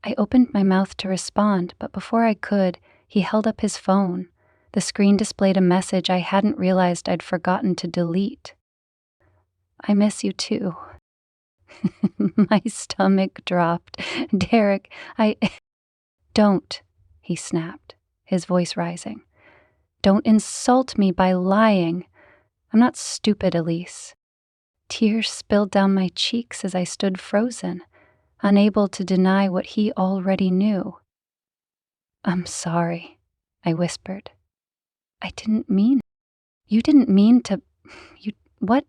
I opened my mouth to respond, but before I could, he held up his phone. The screen displayed a message I hadn't realized I'd forgotten to delete. "I miss you too." My stomach dropped. "Derek, I..." "Don't," he snapped, his voice rising. "Don't insult me by lying. I'm not stupid, Elise. Tears spilled down my cheeks as I stood frozen, unable to deny what he already knew. I'm sorry, I whispered. I didn't mean. You didn't mean to. You. What?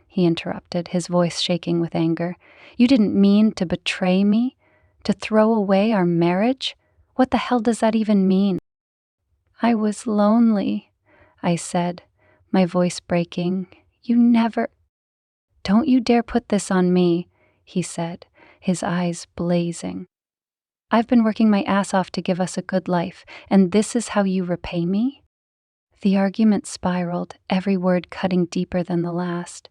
He interrupted, his voice shaking with anger. You didn't mean to betray me? To throw away our marriage? What the hell does that even mean? I was lonely, I said, my voice breaking. You never. Don't you dare put this on me, he said, his eyes blazing. I've been working my ass off to give us a good life, and this is how you repay me? The argument spiraled, every word cutting deeper than the last.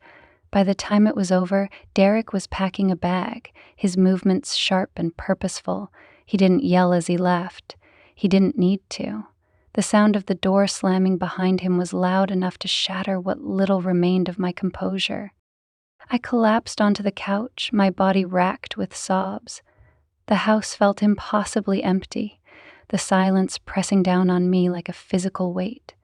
By the time it was over, Derek was packing a bag, his movements sharp and purposeful. He didn't yell as he left. He didn't need to. The sound of the door slamming behind him was loud enough to shatter what little remained of my composure. I collapsed onto the couch, my body racked with sobs. The house felt impossibly empty, the silence pressing down on me like a physical weight.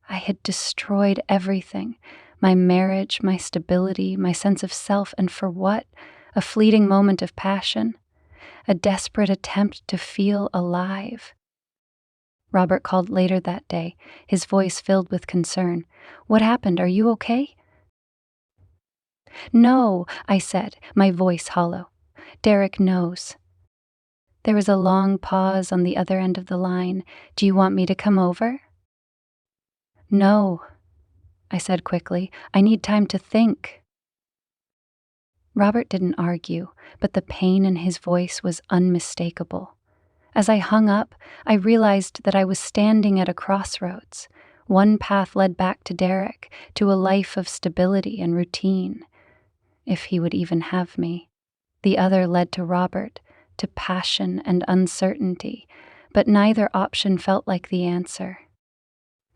I had destroyed everything, my marriage, my stability, my sense of self, and for what? A fleeting moment of passion, a desperate attempt to feel alive. Robert called later that day, his voice filled with concern. What happened? Are you okay? No, I said, my voice hollow. Derek knows. There was a long pause on the other end of the line. Do you want me to come over? No, I said quickly. I need time to think. Robert didn't argue, but the pain in his voice was unmistakable. As I hung up, I realized that I was standing at a crossroads. One path led back to Derek, to a life of stability and routine, if he would even have me. The other led to Robert, to passion and uncertainty, but neither option felt like the answer.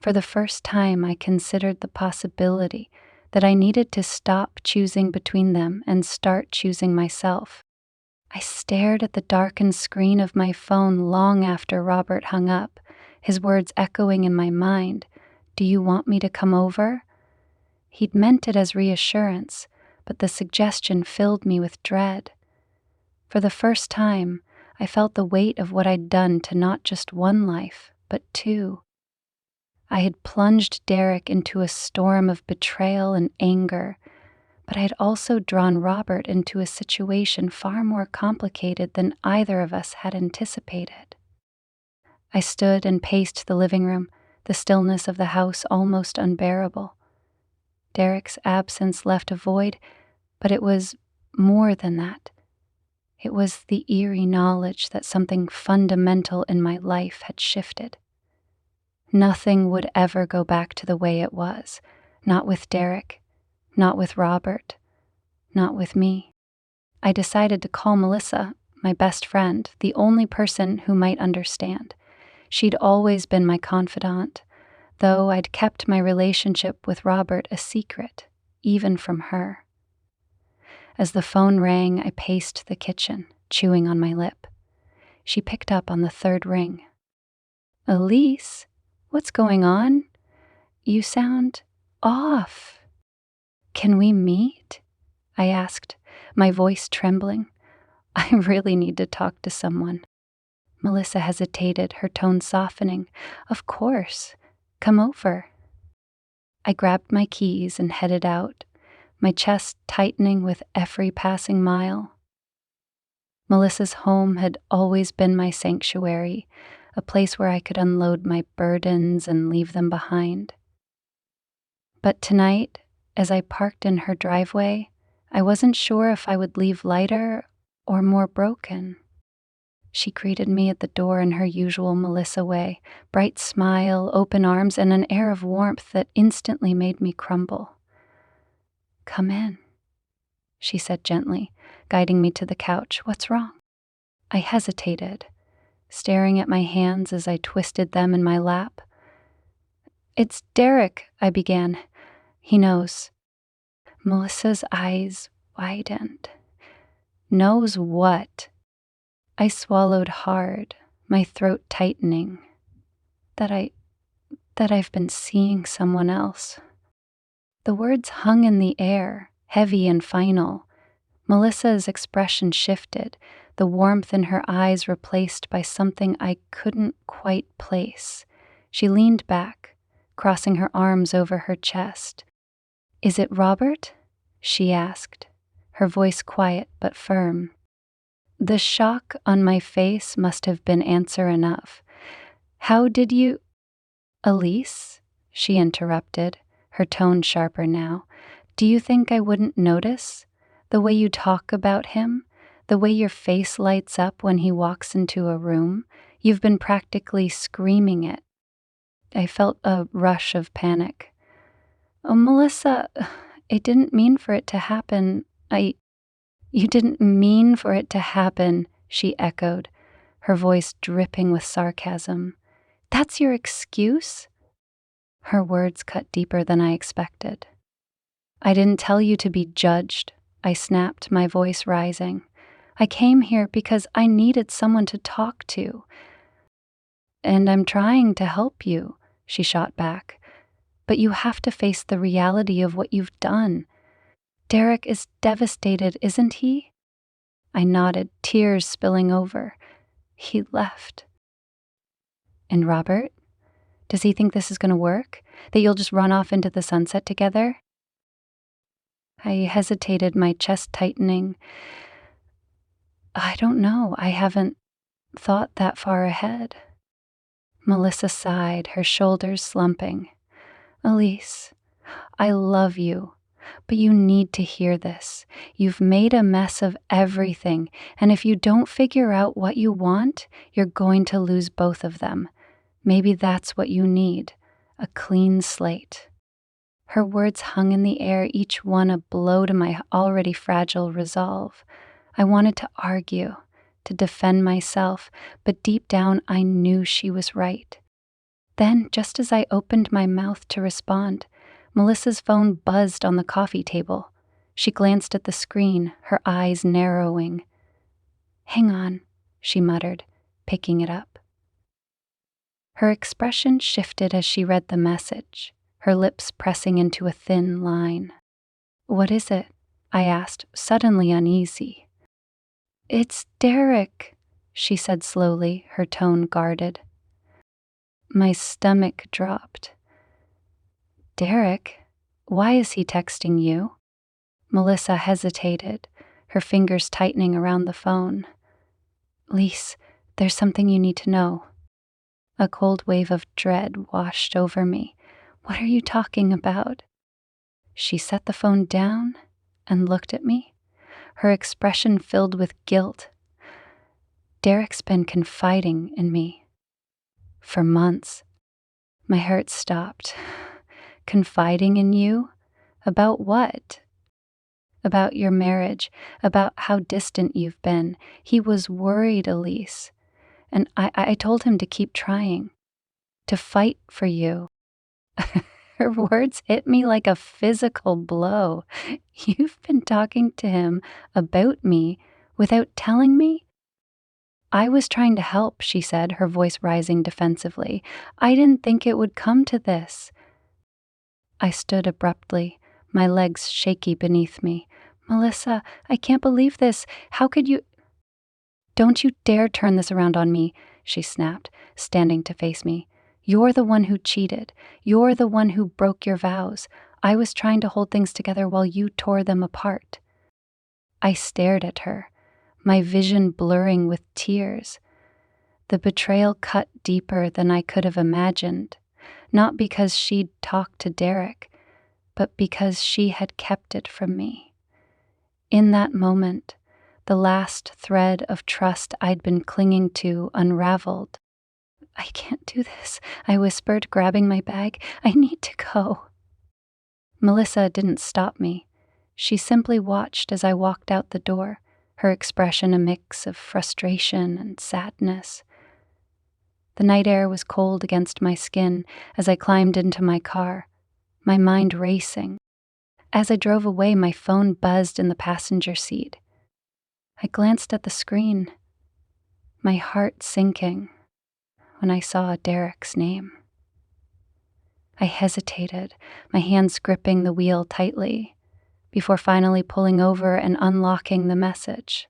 For the first time, I considered the possibility that I needed to stop choosing between them and start choosing myself. I stared at the darkened screen of my phone long after Robert hung up, his words echoing in my mind. Do you want me to come over? He'd meant it as reassurance, but the suggestion filled me with dread. For the first time, I felt the weight of what I'd done to not just one life, but two. I had plunged Derek into a storm of betrayal and anger, but I had also drawn Robert into a situation far more complicated than either of us had anticipated. I stood and paced the living room, the stillness of the house almost unbearable. Derek's absence left a void, but it was more than that. It was the eerie knowledge that something fundamental in my life had shifted. Nothing would ever go back to the way it was, not with Derek, not with Robert, not with me. I decided to call Melissa, my best friend, the only person who might understand. She'd always been my confidant, though I'd kept my relationship with Robert a secret, even from her. As the phone rang, I paced the kitchen, chewing on my lip. She picked up on the third ring. Elise, what's going on? You sound off. Can we meet? I asked, my voice trembling. I really need to talk to someone. Melissa hesitated, her tone softening. Of course. Come over. I grabbed my keys and headed out, my chest tightening with every passing mile. Melissa's home had always been my sanctuary, a place where I could unload my burdens and leave them behind. But tonight, as I parked in her driveway, I wasn't sure if I would leave lighter or more broken. She greeted me at the door in her usual Melissa way, bright smile, open arms, and an air of warmth that instantly made me crumble. Come in, she said gently, guiding me to the couch. What's wrong? I hesitated, staring at my hands as I twisted them in my lap. It's Derek, I began. He knows. Melissa's eyes widened. Knows what? I swallowed hard, my throat tightening. That I've been seeing someone else. The words hung in the air, heavy and final. Melissa's expression shifted, the warmth in her eyes replaced by something I couldn't quite place. She leaned back, crossing her arms over her chest. "Is it Robert?" she asked, her voice quiet but firm. The shock on my face must have been answer enough. "How did you—" "Elise," she interrupted, her tone sharper now, "do you think I wouldn't notice? The way you talk about him, the way your face lights up when he walks into a room, you've been practically screaming it." I felt a rush of panic. "Oh, Melissa, I didn't mean for it to happen. You didn't mean for it to happen," she echoed, her voice dripping with sarcasm. "That's your excuse?" Her words cut deeper than I expected. "I didn't tell you to be judged," I snapped, my voice rising. "I came here because I needed someone to talk to. And I'm trying to help you," she shot back. "But you have to face the reality of what you've done. Derek is devastated, isn't he?" I nodded, tears spilling over. "He left." "And Robert? Does he think this is going to work? That you'll just run off into the sunset together?" I hesitated, my chest tightening. "I don't know. I haven't thought that far ahead." Melissa sighed, her shoulders slumping. "Elise, I love you, but you need to hear this. You've made a mess of everything, and if you don't figure out what you want, you're going to lose both of them. Maybe that's what you need, a clean slate." Her words hung in the air, each one a blow to my already fragile resolve. I wanted to argue, to defend myself, but deep down I knew she was right. Then, just as I opened my mouth to respond, Melissa's phone buzzed on the coffee table. She glanced at the screen, her eyes narrowing. "Hang on," she muttered, picking it up. Her expression shifted as she read the message, her lips pressing into a thin line. "What is it?" I asked, suddenly uneasy. "It's Derek," she said slowly, her tone guarded. My stomach dropped. "Derek? Why is he texting you?" Melissa hesitated, her fingers tightening around the phone. "Lise, there's something you need to know." A cold wave of dread washed over me. "What are you talking about?" She set the phone down and looked at me, her expression filled with guilt. "Derek's been confiding in me. For months." My heart stopped. "Confiding in you? About what?" "About your marriage, about how distant you've been. He was worried, Elise. And I told him to keep trying, to fight for you." Her words hit me like a physical blow. "You've been talking to him about me without telling me?" "I was trying to help," she said, her voice rising defensively. "I didn't think it would come to this." I stood abruptly, my legs shaky beneath me. "Melissa, I can't believe this. How could you—" "Don't you dare turn this around on me," she snapped, standing to face me. "You're the one who cheated. You're the one who broke your vows. I was trying to hold things together while you tore them apart." I stared at her, my vision blurring with tears. The betrayal cut deeper than I could have imagined, not because she'd talked to Derek, but because she had kept it from me. In that moment, the last thread of trust I'd been clinging to unraveled. "I can't do this," I whispered, grabbing my bag. "I need to go." Melissa didn't stop me. She simply watched as I walked out the door, her expression a mix of frustration and sadness. The night air was cold against my skin as I climbed into my car, my mind racing. As I drove away, my phone buzzed in the passenger seat. I glanced at the screen, my heart sinking when I saw Derek's name. I hesitated, my hands gripping the wheel tightly, before finally pulling over and unlocking the message.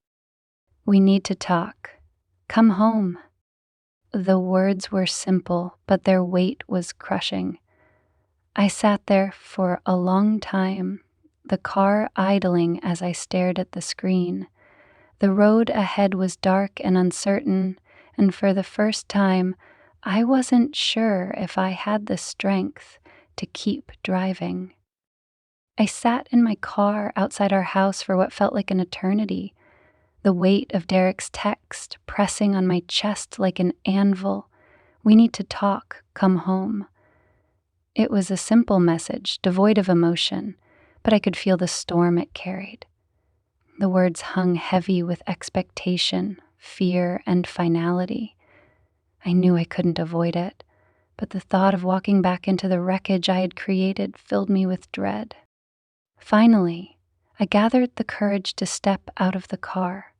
"We need to talk. Come home." The words were simple, but their weight was crushing. I sat there for a long time, the car idling as I stared at the screen. The road ahead was dark and uncertain, and for the first time, I wasn't sure if I had the strength to keep driving. I sat in my car outside our house for what felt like an eternity, the weight of Derek's text pressing on my chest like an anvil. "We need to talk. Come home." It was a simple message, devoid of emotion, but I could feel the storm it carried. The words hung heavy with expectation, fear, and finality. I knew I couldn't avoid it, but the thought of walking back into the wreckage I had created filled me with dread. Finally, I gathered the courage to step out of the car.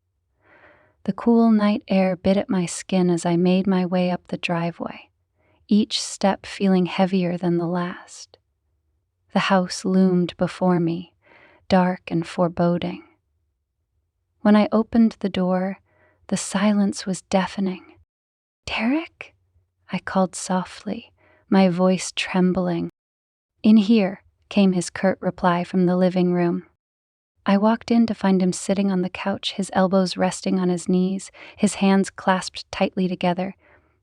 The cool night air bit at my skin as I made my way up the driveway, each step feeling heavier than the last. The house loomed before me, dark and foreboding. When I opened the door, the silence was deafening. "Derek?" I called softly, my voice trembling. "In here," came his curt reply from the living room. I walked in to find him sitting on the couch, his elbows resting on his knees, his hands clasped tightly together.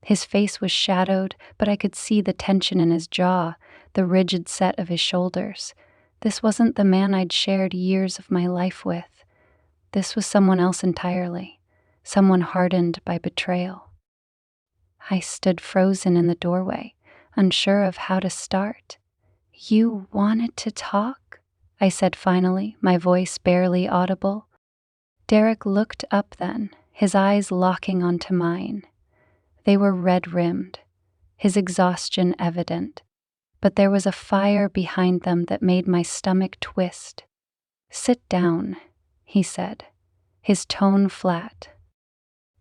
His face was shadowed, but I could see the tension in his jaw, the rigid set of his shoulders. This wasn't the man I'd shared years of my life with. This was someone else entirely, someone hardened by betrayal. I stood frozen in the doorway, unsure of how to start. "You wanted to talk?" I said finally, my voice barely audible. Derek looked up then, his eyes locking onto mine. They were red-rimmed, his exhaustion evident, but there was a fire behind them that made my stomach twist. "Sit down," he said, his tone flat.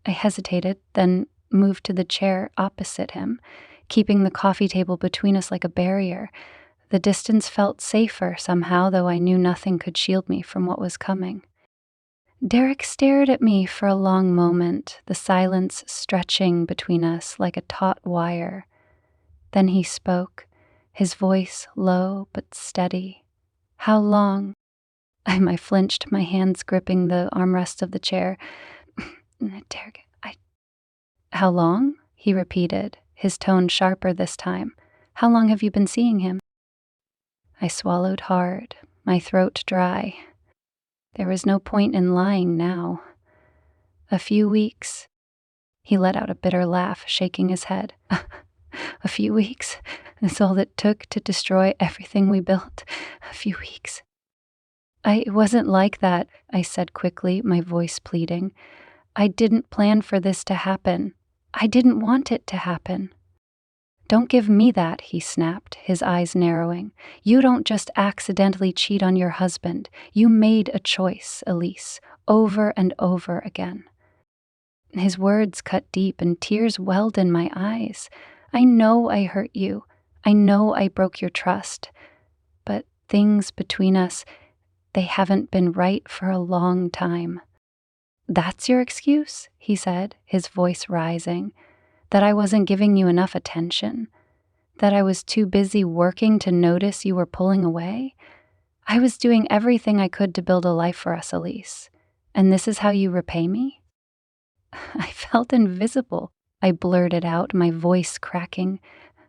I hesitated, then moved to the chair opposite him, keeping the coffee table between us like a barrier. The distance felt safer somehow, though I knew nothing could shield me from what was coming. Derek stared at me for a long moment, the silence stretching between us like a taut wire. Then he spoke, his voice low but steady. "How long?" I flinched, my hands gripping the armrest of the chair. "Derek, How long?" he repeated, his tone sharper this time. "How long have you been seeing him?" I swallowed hard, my throat dry. There was no point in lying now. "A few weeks." He let out a bitter laugh, shaking his head. "A few weeks? That's all it took to destroy everything we built? A few weeks?" "It wasn't like that," I said quickly, my voice pleading. "I didn't plan for this to happen. I didn't want it to happen." "Don't give me that," he snapped, his eyes narrowing. "You don't just accidentally cheat on your husband. You made a choice, Elise, over and over again." His words cut deep and tears welled in my eyes. "I know I hurt you. I know I broke your trust. But things between us, they haven't been right for a long time." "That's your excuse?" he said, his voice rising. "That I wasn't giving you enough attention? That I was too busy working to notice you were pulling away? I was doing everything I could to build a life for us, Elise. And this is how you repay me?" I felt invisible. I blurted out, my voice cracking.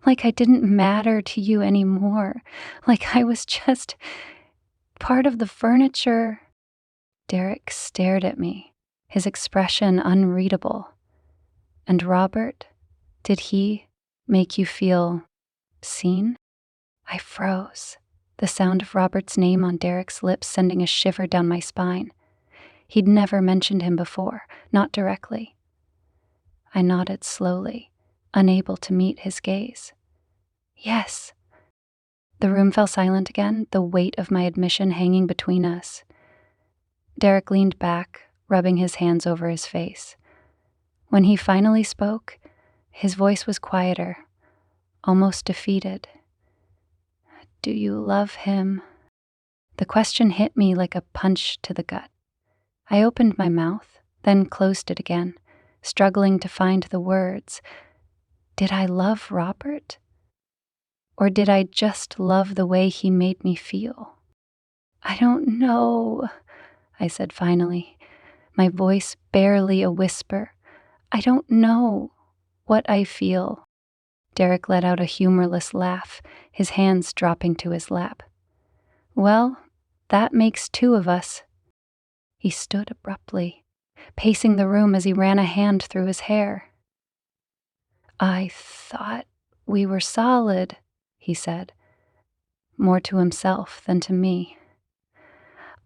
"Like I didn't matter to you anymore. Like I was just part of the furniture." Derek stared at me, his expression unreadable. "And Robert? Did he make you feel seen?" I froze, the sound of Robert's name on Derek's lips sending a shiver down my spine. He'd never mentioned him before, not directly. I nodded slowly, unable to meet his gaze. "Yes." The room fell silent again, the weight of my admission hanging between us. Derek leaned back, rubbing his hands over his face. When he finally spoke, his voice was quieter, almost defeated. Do you love him? The question hit me like a punch to the gut. I opened my mouth, then closed it again, struggling to find the words. Did I love Robert? Or did I just love the way he made me feel? I don't know, I said finally, my voice barely a whisper. I don't know what I feel. Derek let out a humorless laugh, his hands dropping to his lap. Well, that makes two of us. He stood abruptly, pacing the room as he ran a hand through his hair. I thought we were solid, he said, more to himself than to me.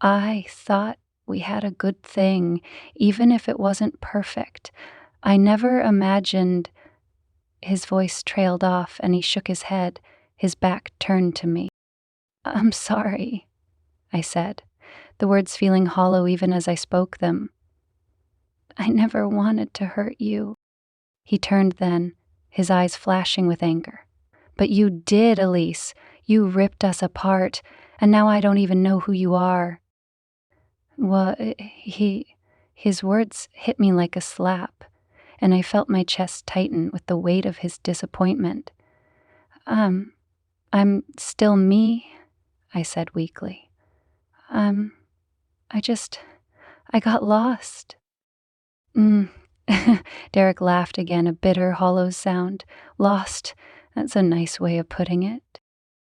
I thought we had a good thing, even if it wasn't perfect. I never imagined. His voice trailed off and he shook his head, his back turned to me. I'm sorry, I said, the words feeling hollow even as I spoke them. I never wanted to hurt you. He turned then, his eyes flashing with anger. But you did, Elise. You ripped us apart, and now I don't even know who you are. Well, his words hit me like a slap, and I felt my chest tighten with the weight of his disappointment. I'm still me, I said weakly. I got lost. Derek laughed again, a bitter, hollow sound. Lost, that's a nice way of putting it.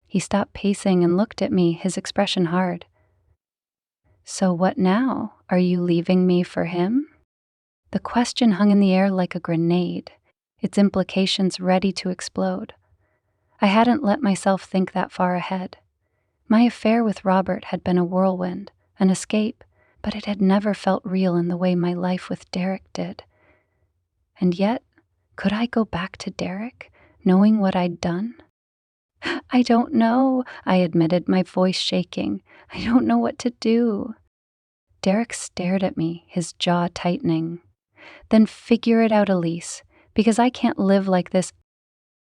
He stopped pacing and looked at me, his expression hard. So what now? Are you leaving me for him? The question hung in the air like a grenade, its implications ready to explode. I hadn't let myself think that far ahead. My affair with Robert had been a whirlwind, an escape, but it had never felt real in the way my life with Derek did. And yet, could I go back to Derek, knowing what I'd done? I don't know, I admitted, my voice shaking. I don't know what to do. Derek stared at me, his jaw tightening. Then figure it out, Elise, because I can't live like this.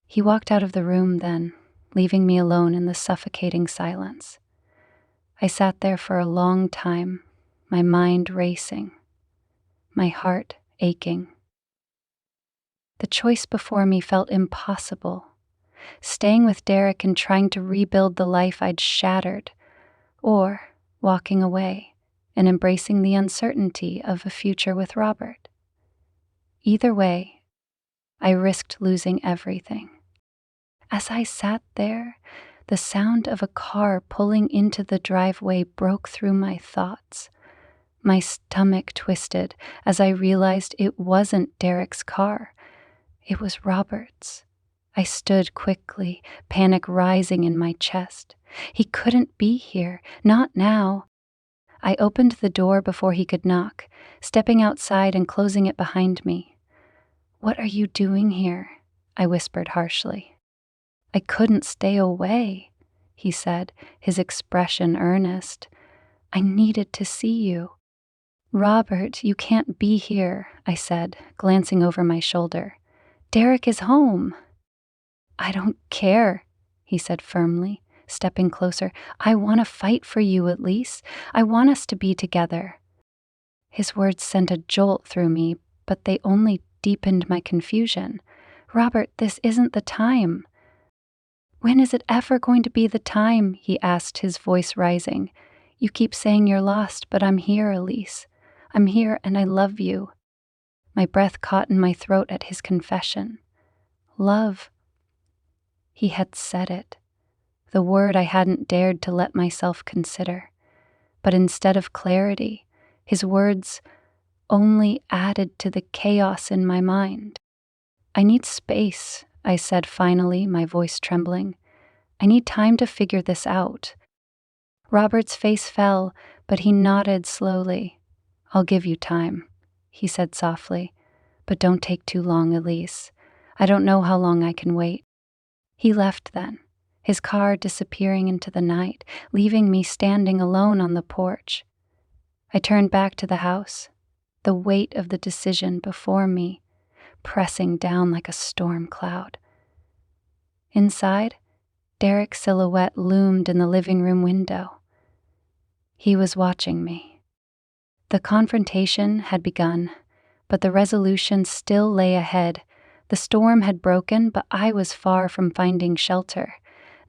He walked out of the room then, leaving me alone in the suffocating silence. I sat there for a long time, my mind racing, my heart aching. The choice before me felt impossible. Staying with Derek and trying to rebuild the life I'd shattered, or walking away and embracing the uncertainty of a future with Robert. Either way, I risked losing everything. As I sat there, the sound of a car pulling into the driveway broke through my thoughts. My stomach twisted as I realized it wasn't Derek's car. It was Robert's. I stood quickly, panic rising in my chest. He couldn't be here, not now. I opened the door before he could knock, stepping outside and closing it behind me. What are you doing here? I whispered harshly. I couldn't stay away, he said, his expression earnest. I needed to see you. Robert, you can't be here, I said, glancing over my shoulder. Derek is home. I don't care, he said firmly, stepping closer. I want to fight for you, Elise. I want us to be together. His words sent a jolt through me, but they only deepened my confusion. Robert, this isn't the time. When is it ever going to be the time? He asked, his voice rising. You keep saying you're lost, but I'm here, Elise. I'm here and I love you. My breath caught in my throat at his confession. Love. He had said it, the word I hadn't dared to let myself consider. But instead of clarity, his words only added to the chaos in my mind. I need space, I said finally, my voice trembling. I need time to figure this out. Robert's face fell, but he nodded slowly. I'll give you time, he said softly. But don't take too long, Elise. I don't know how long I can wait. He left then, his car disappearing into the night, leaving me standing alone on the porch. I turned back to the house, the weight of the decision before me, pressing down like a storm cloud. Inside, Derek's silhouette loomed in the living room window. He was watching me. The confrontation had begun, but the resolution still lay ahead. The storm had broken, but I was far from finding shelter.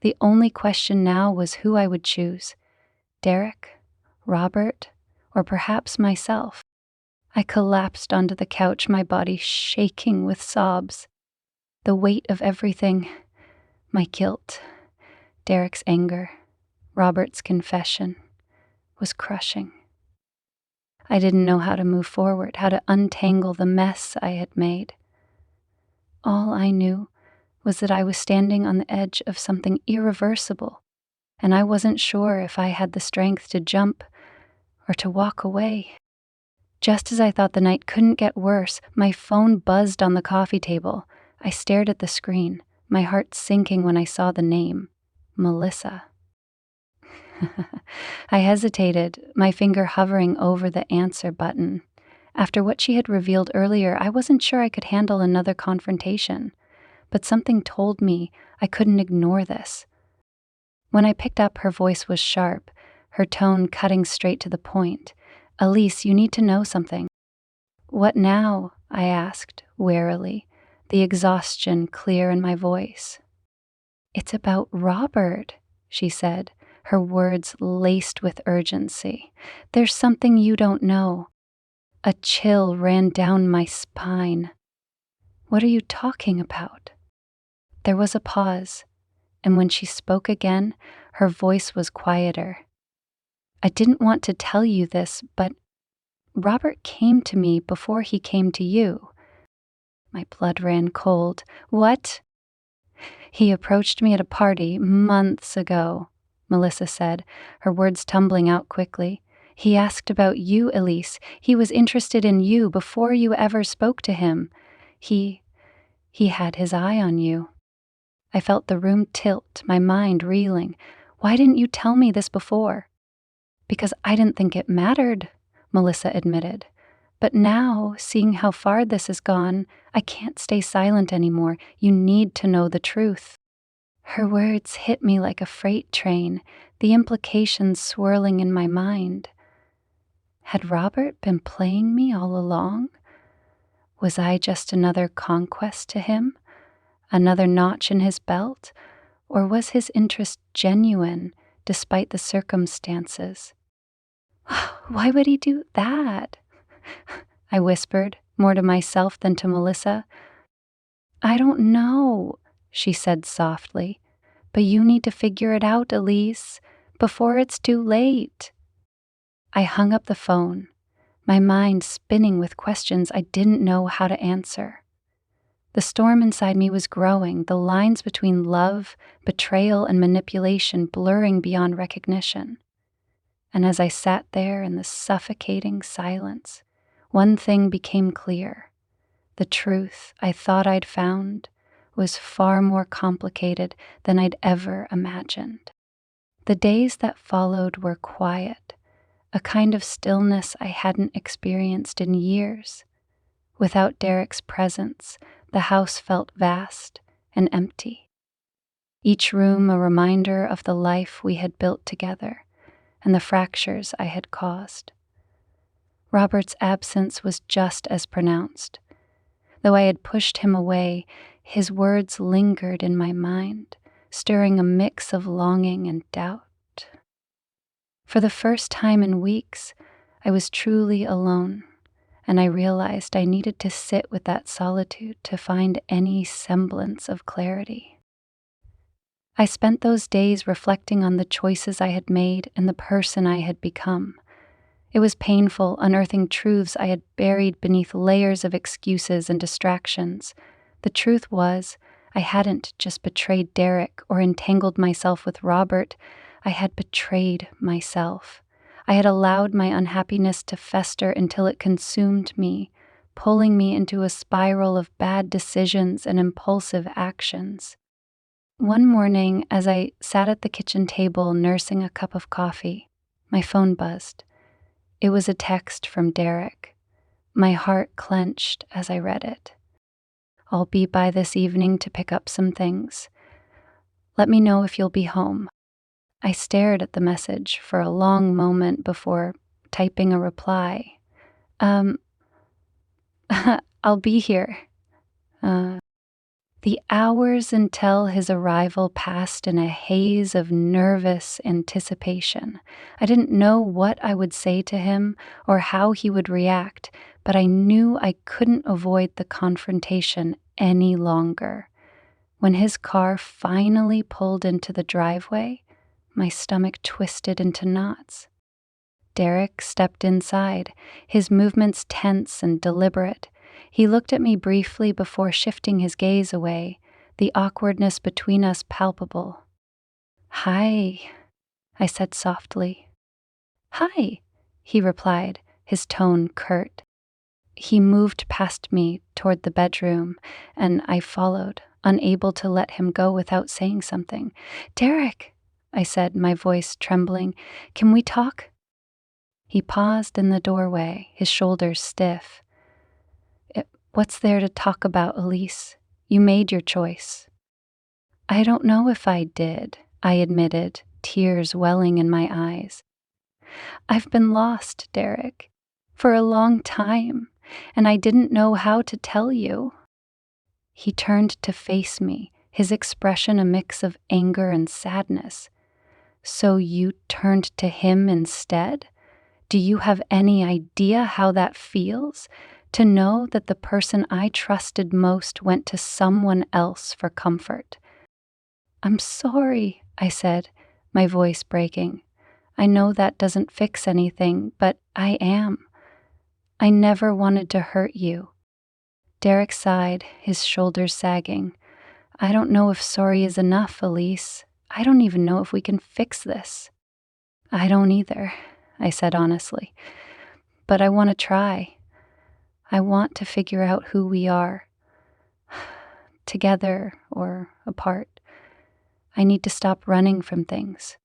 The only question now was who I would choose: Derek, Robert, or perhaps myself. I collapsed onto the couch, my body shaking with sobs. The weight of everything, my guilt, Derek's anger, Robert's confession, was crushing. I didn't know how to move forward, how to untangle the mess I had made. All I knew was that I was standing on the edge of something irreversible, and I wasn't sure if I had the strength to jump or to walk away. Just as I thought the night couldn't get worse, my phone buzzed on the coffee table. I stared at the screen, my heart sinking when I saw the name, Melissa. I hesitated, my finger hovering over the answer button. After what she had revealed earlier, I wasn't sure I could handle another confrontation, but something told me I couldn't ignore this. When I picked up, her voice was sharp, her tone cutting straight to the point. "Elise, you need to know something." "What now?" I asked, warily, the exhaustion clear in my voice. "It's about Robert," she said, her words laced with urgency. "There's something you don't know." A chill ran down my spine. "What are you talking about?" There was a pause, and when she spoke again, her voice was quieter. "I didn't want to tell you this, but Robert came to me before he came to you." My blood ran cold. "What?" "He approached me at a party months ago," Melissa said, her words tumbling out quickly. "He asked about you, Elise. He was interested in you before you ever spoke to him. He had his eye on you." I felt the room tilt, my mind reeling. "Why didn't you tell me this before?" "Because I didn't think it mattered," Melissa admitted. "But now, seeing how far this has gone, I can't stay silent anymore. You need to know the truth." Her words hit me like a freight train, the implications swirling in my mind. Had Robert been playing me all along? Was I just another conquest to him? Another notch in his belt? Or was his interest genuine, despite the circumstances? "Why would he do that?" I whispered, more to myself than to Melissa. "I don't know," she said softly, "but you need to figure it out, Elise, before it's too late." I hung up the phone, my mind spinning with questions I didn't know how to answer. The storm inside me was growing, the lines between love, betrayal, and manipulation blurring beyond recognition. And as I sat there in the suffocating silence, one thing became clear. The truth I thought I'd found was far more complicated than I'd ever imagined. The days that followed were quiet, a kind of stillness I hadn't experienced in years. Without Derek's presence, the house felt vast and empty. Each room a reminder of the life we had built together and the fractures I had caused. Robert's absence was just as pronounced. Though I had pushed him away, his words lingered in my mind, stirring a mix of longing and doubt. For the first time in weeks, I was truly alone, and I realized I needed to sit with that solitude to find any semblance of clarity. I spent those days reflecting on the choices I had made and the person I had become. It was painful, unearthing truths I had buried beneath layers of excuses and distractions. The truth was, I hadn't just betrayed Derek or entangled myself with Robert. I had betrayed myself. I had allowed my unhappiness to fester until it consumed me, pulling me into a spiral of bad decisions and impulsive actions. One morning, as I sat at the kitchen table nursing a cup of coffee, my phone buzzed. It was a text from Derek. My heart clenched as I read it. "I'll be by this evening to pick up some things. Let me know if you'll be home. I stared at the message for a long moment before typing a reply. Um, I'll be here. Uh, the hours until his arrival passed in a haze of nervous anticipation. I didn't know what I would say to him or how he would react, but I knew I couldn't avoid the confrontation any longer. When his car finally pulled into the driveway, my stomach twisted into knots. Derek stepped inside, his movements tense and deliberate. He looked at me briefly before shifting his gaze away, the awkwardness between us palpable. "Hi," I said softly. "Hi," he replied, his tone curt. He moved past me toward the bedroom, and I followed, unable to let him go without saying something. "Derek," I said, my voice trembling, "can we talk?" He paused in the doorway, his shoulders stiff. What's there to talk about, Elise? You made your choice." "I don't know if I did," I admitted, tears welling in my eyes. "I've been lost, Derek, for a long time, and I didn't know how to tell you." He turned to face me, his expression a mix of anger and sadness. "So you turned to him instead? Do you have any idea how that feels? To know that the person I trusted most went to someone else for comfort." "I'm sorry," I said, my voice breaking. "I know that doesn't fix anything, but I am. I never wanted to hurt you." Derek sighed, his shoulders sagging. "I don't know if sorry is enough, Elise. I don't even know if we can fix this." "I don't either," I said honestly. "But I want to try. I want to figure out who we are, together or apart. I need to stop running from things."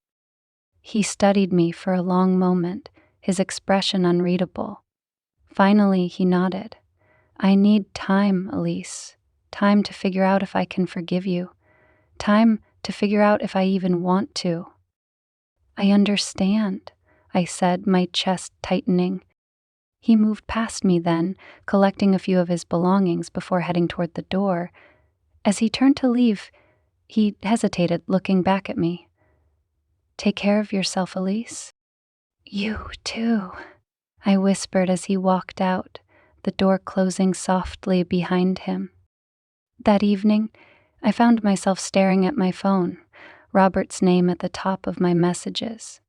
He studied me for a long moment, his expression unreadable. Finally, he nodded. "I need time, Elise. Time to figure out if I can forgive you. Time to figure out if I even want to." "I understand," I said, my chest tightening. He moved past me then, collecting a few of his belongings before heading toward the door. As he turned to leave, he hesitated, looking back at me. "Take care of yourself, Elise." "You too," I whispered as he walked out, the door closing softly behind him. That evening, I found myself staring at my phone, Robert's name at the top of my messages.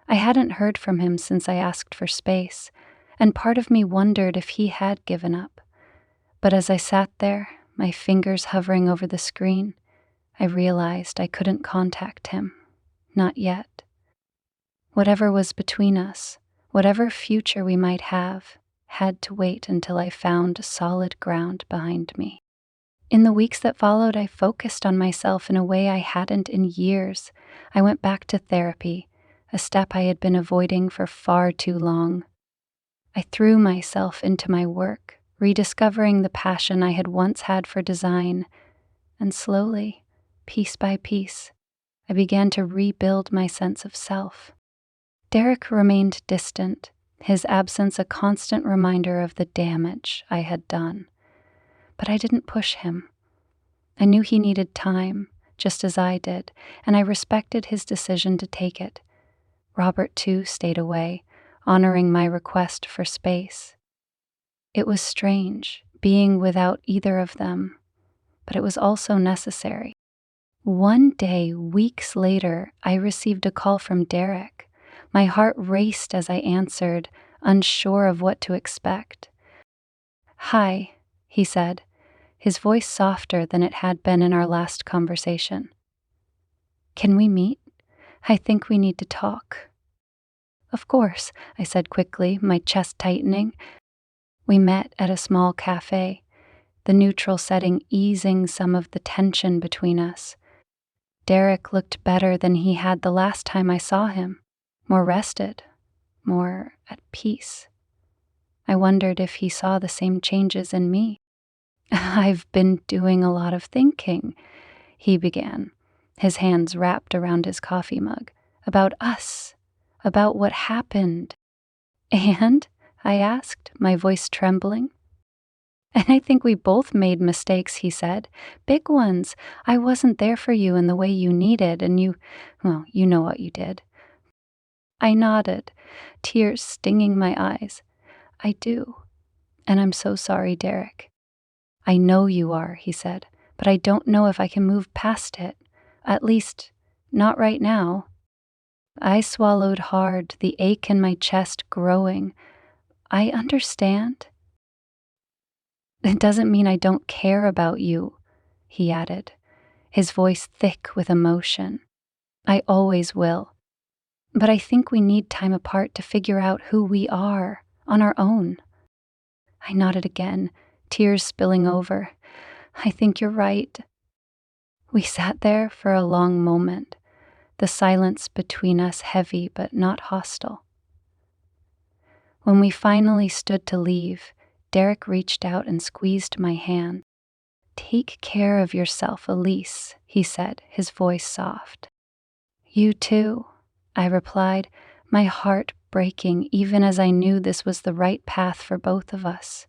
I hadn't heard from him since I asked for space, and part of me wondered if he had given up. But as I sat there, my fingers hovering over the screen, I realized I couldn't contact him. Not yet. Whatever was between us, whatever future we might have, had to wait until I found solid ground behind me. In the weeks that followed, I focused on myself in a way I hadn't in years. I went back to therapy, a step I had been avoiding for far too long. I threw myself into my work, rediscovering the passion I had once had for design, and slowly, piece by piece, I began to rebuild my sense of self. Derek remained distant, his absence a constant reminder of the damage I had done. But I didn't push him. I knew he needed time, just as I did, and I respected his decision to take it. Robert, too, stayed away, honoring my request for space. It was strange, being without either of them, but it was also necessary. One day, weeks later, I received a call from Derek. My heart raced as I answered, unsure of what to expect. "Hi," he said, his voice softer than it had been in our last conversation. "Can we meet? I think we need to talk." "Of course," I said quickly, my chest tightening. We met at a small cafe, the neutral setting easing some of the tension between us. Derek looked better than he had the last time I saw him, more rested, more at peace. I wondered if he saw the same changes in me. "I've been doing a lot of thinking," he began. his hands wrapped around his coffee mug. About us. About what happened. And? I asked, my voice trembling. And I think we both made mistakes, he said. Big ones. I wasn't there for you in the way you needed, and well, you know what you did. I nodded, tears stinging my eyes. I do. And I'm so sorry, Derek. I know you are, he said, but I don't know if I can move past it. At least, not right now. I swallowed hard, the ache in my chest growing. I understand. It doesn't mean I don't care about you, he added, his voice thick with emotion. I always will. But I think we need time apart to figure out who we are, on our own. I nodded again, tears spilling over. I think you're right. We sat there for a long moment, the silence between us heavy but not hostile. When we finally stood to leave, Derek reached out and squeezed my hand. Take care of yourself, Elise, he said, his voice soft. You too, I replied, my heart breaking even as I knew this was the right path for both of us.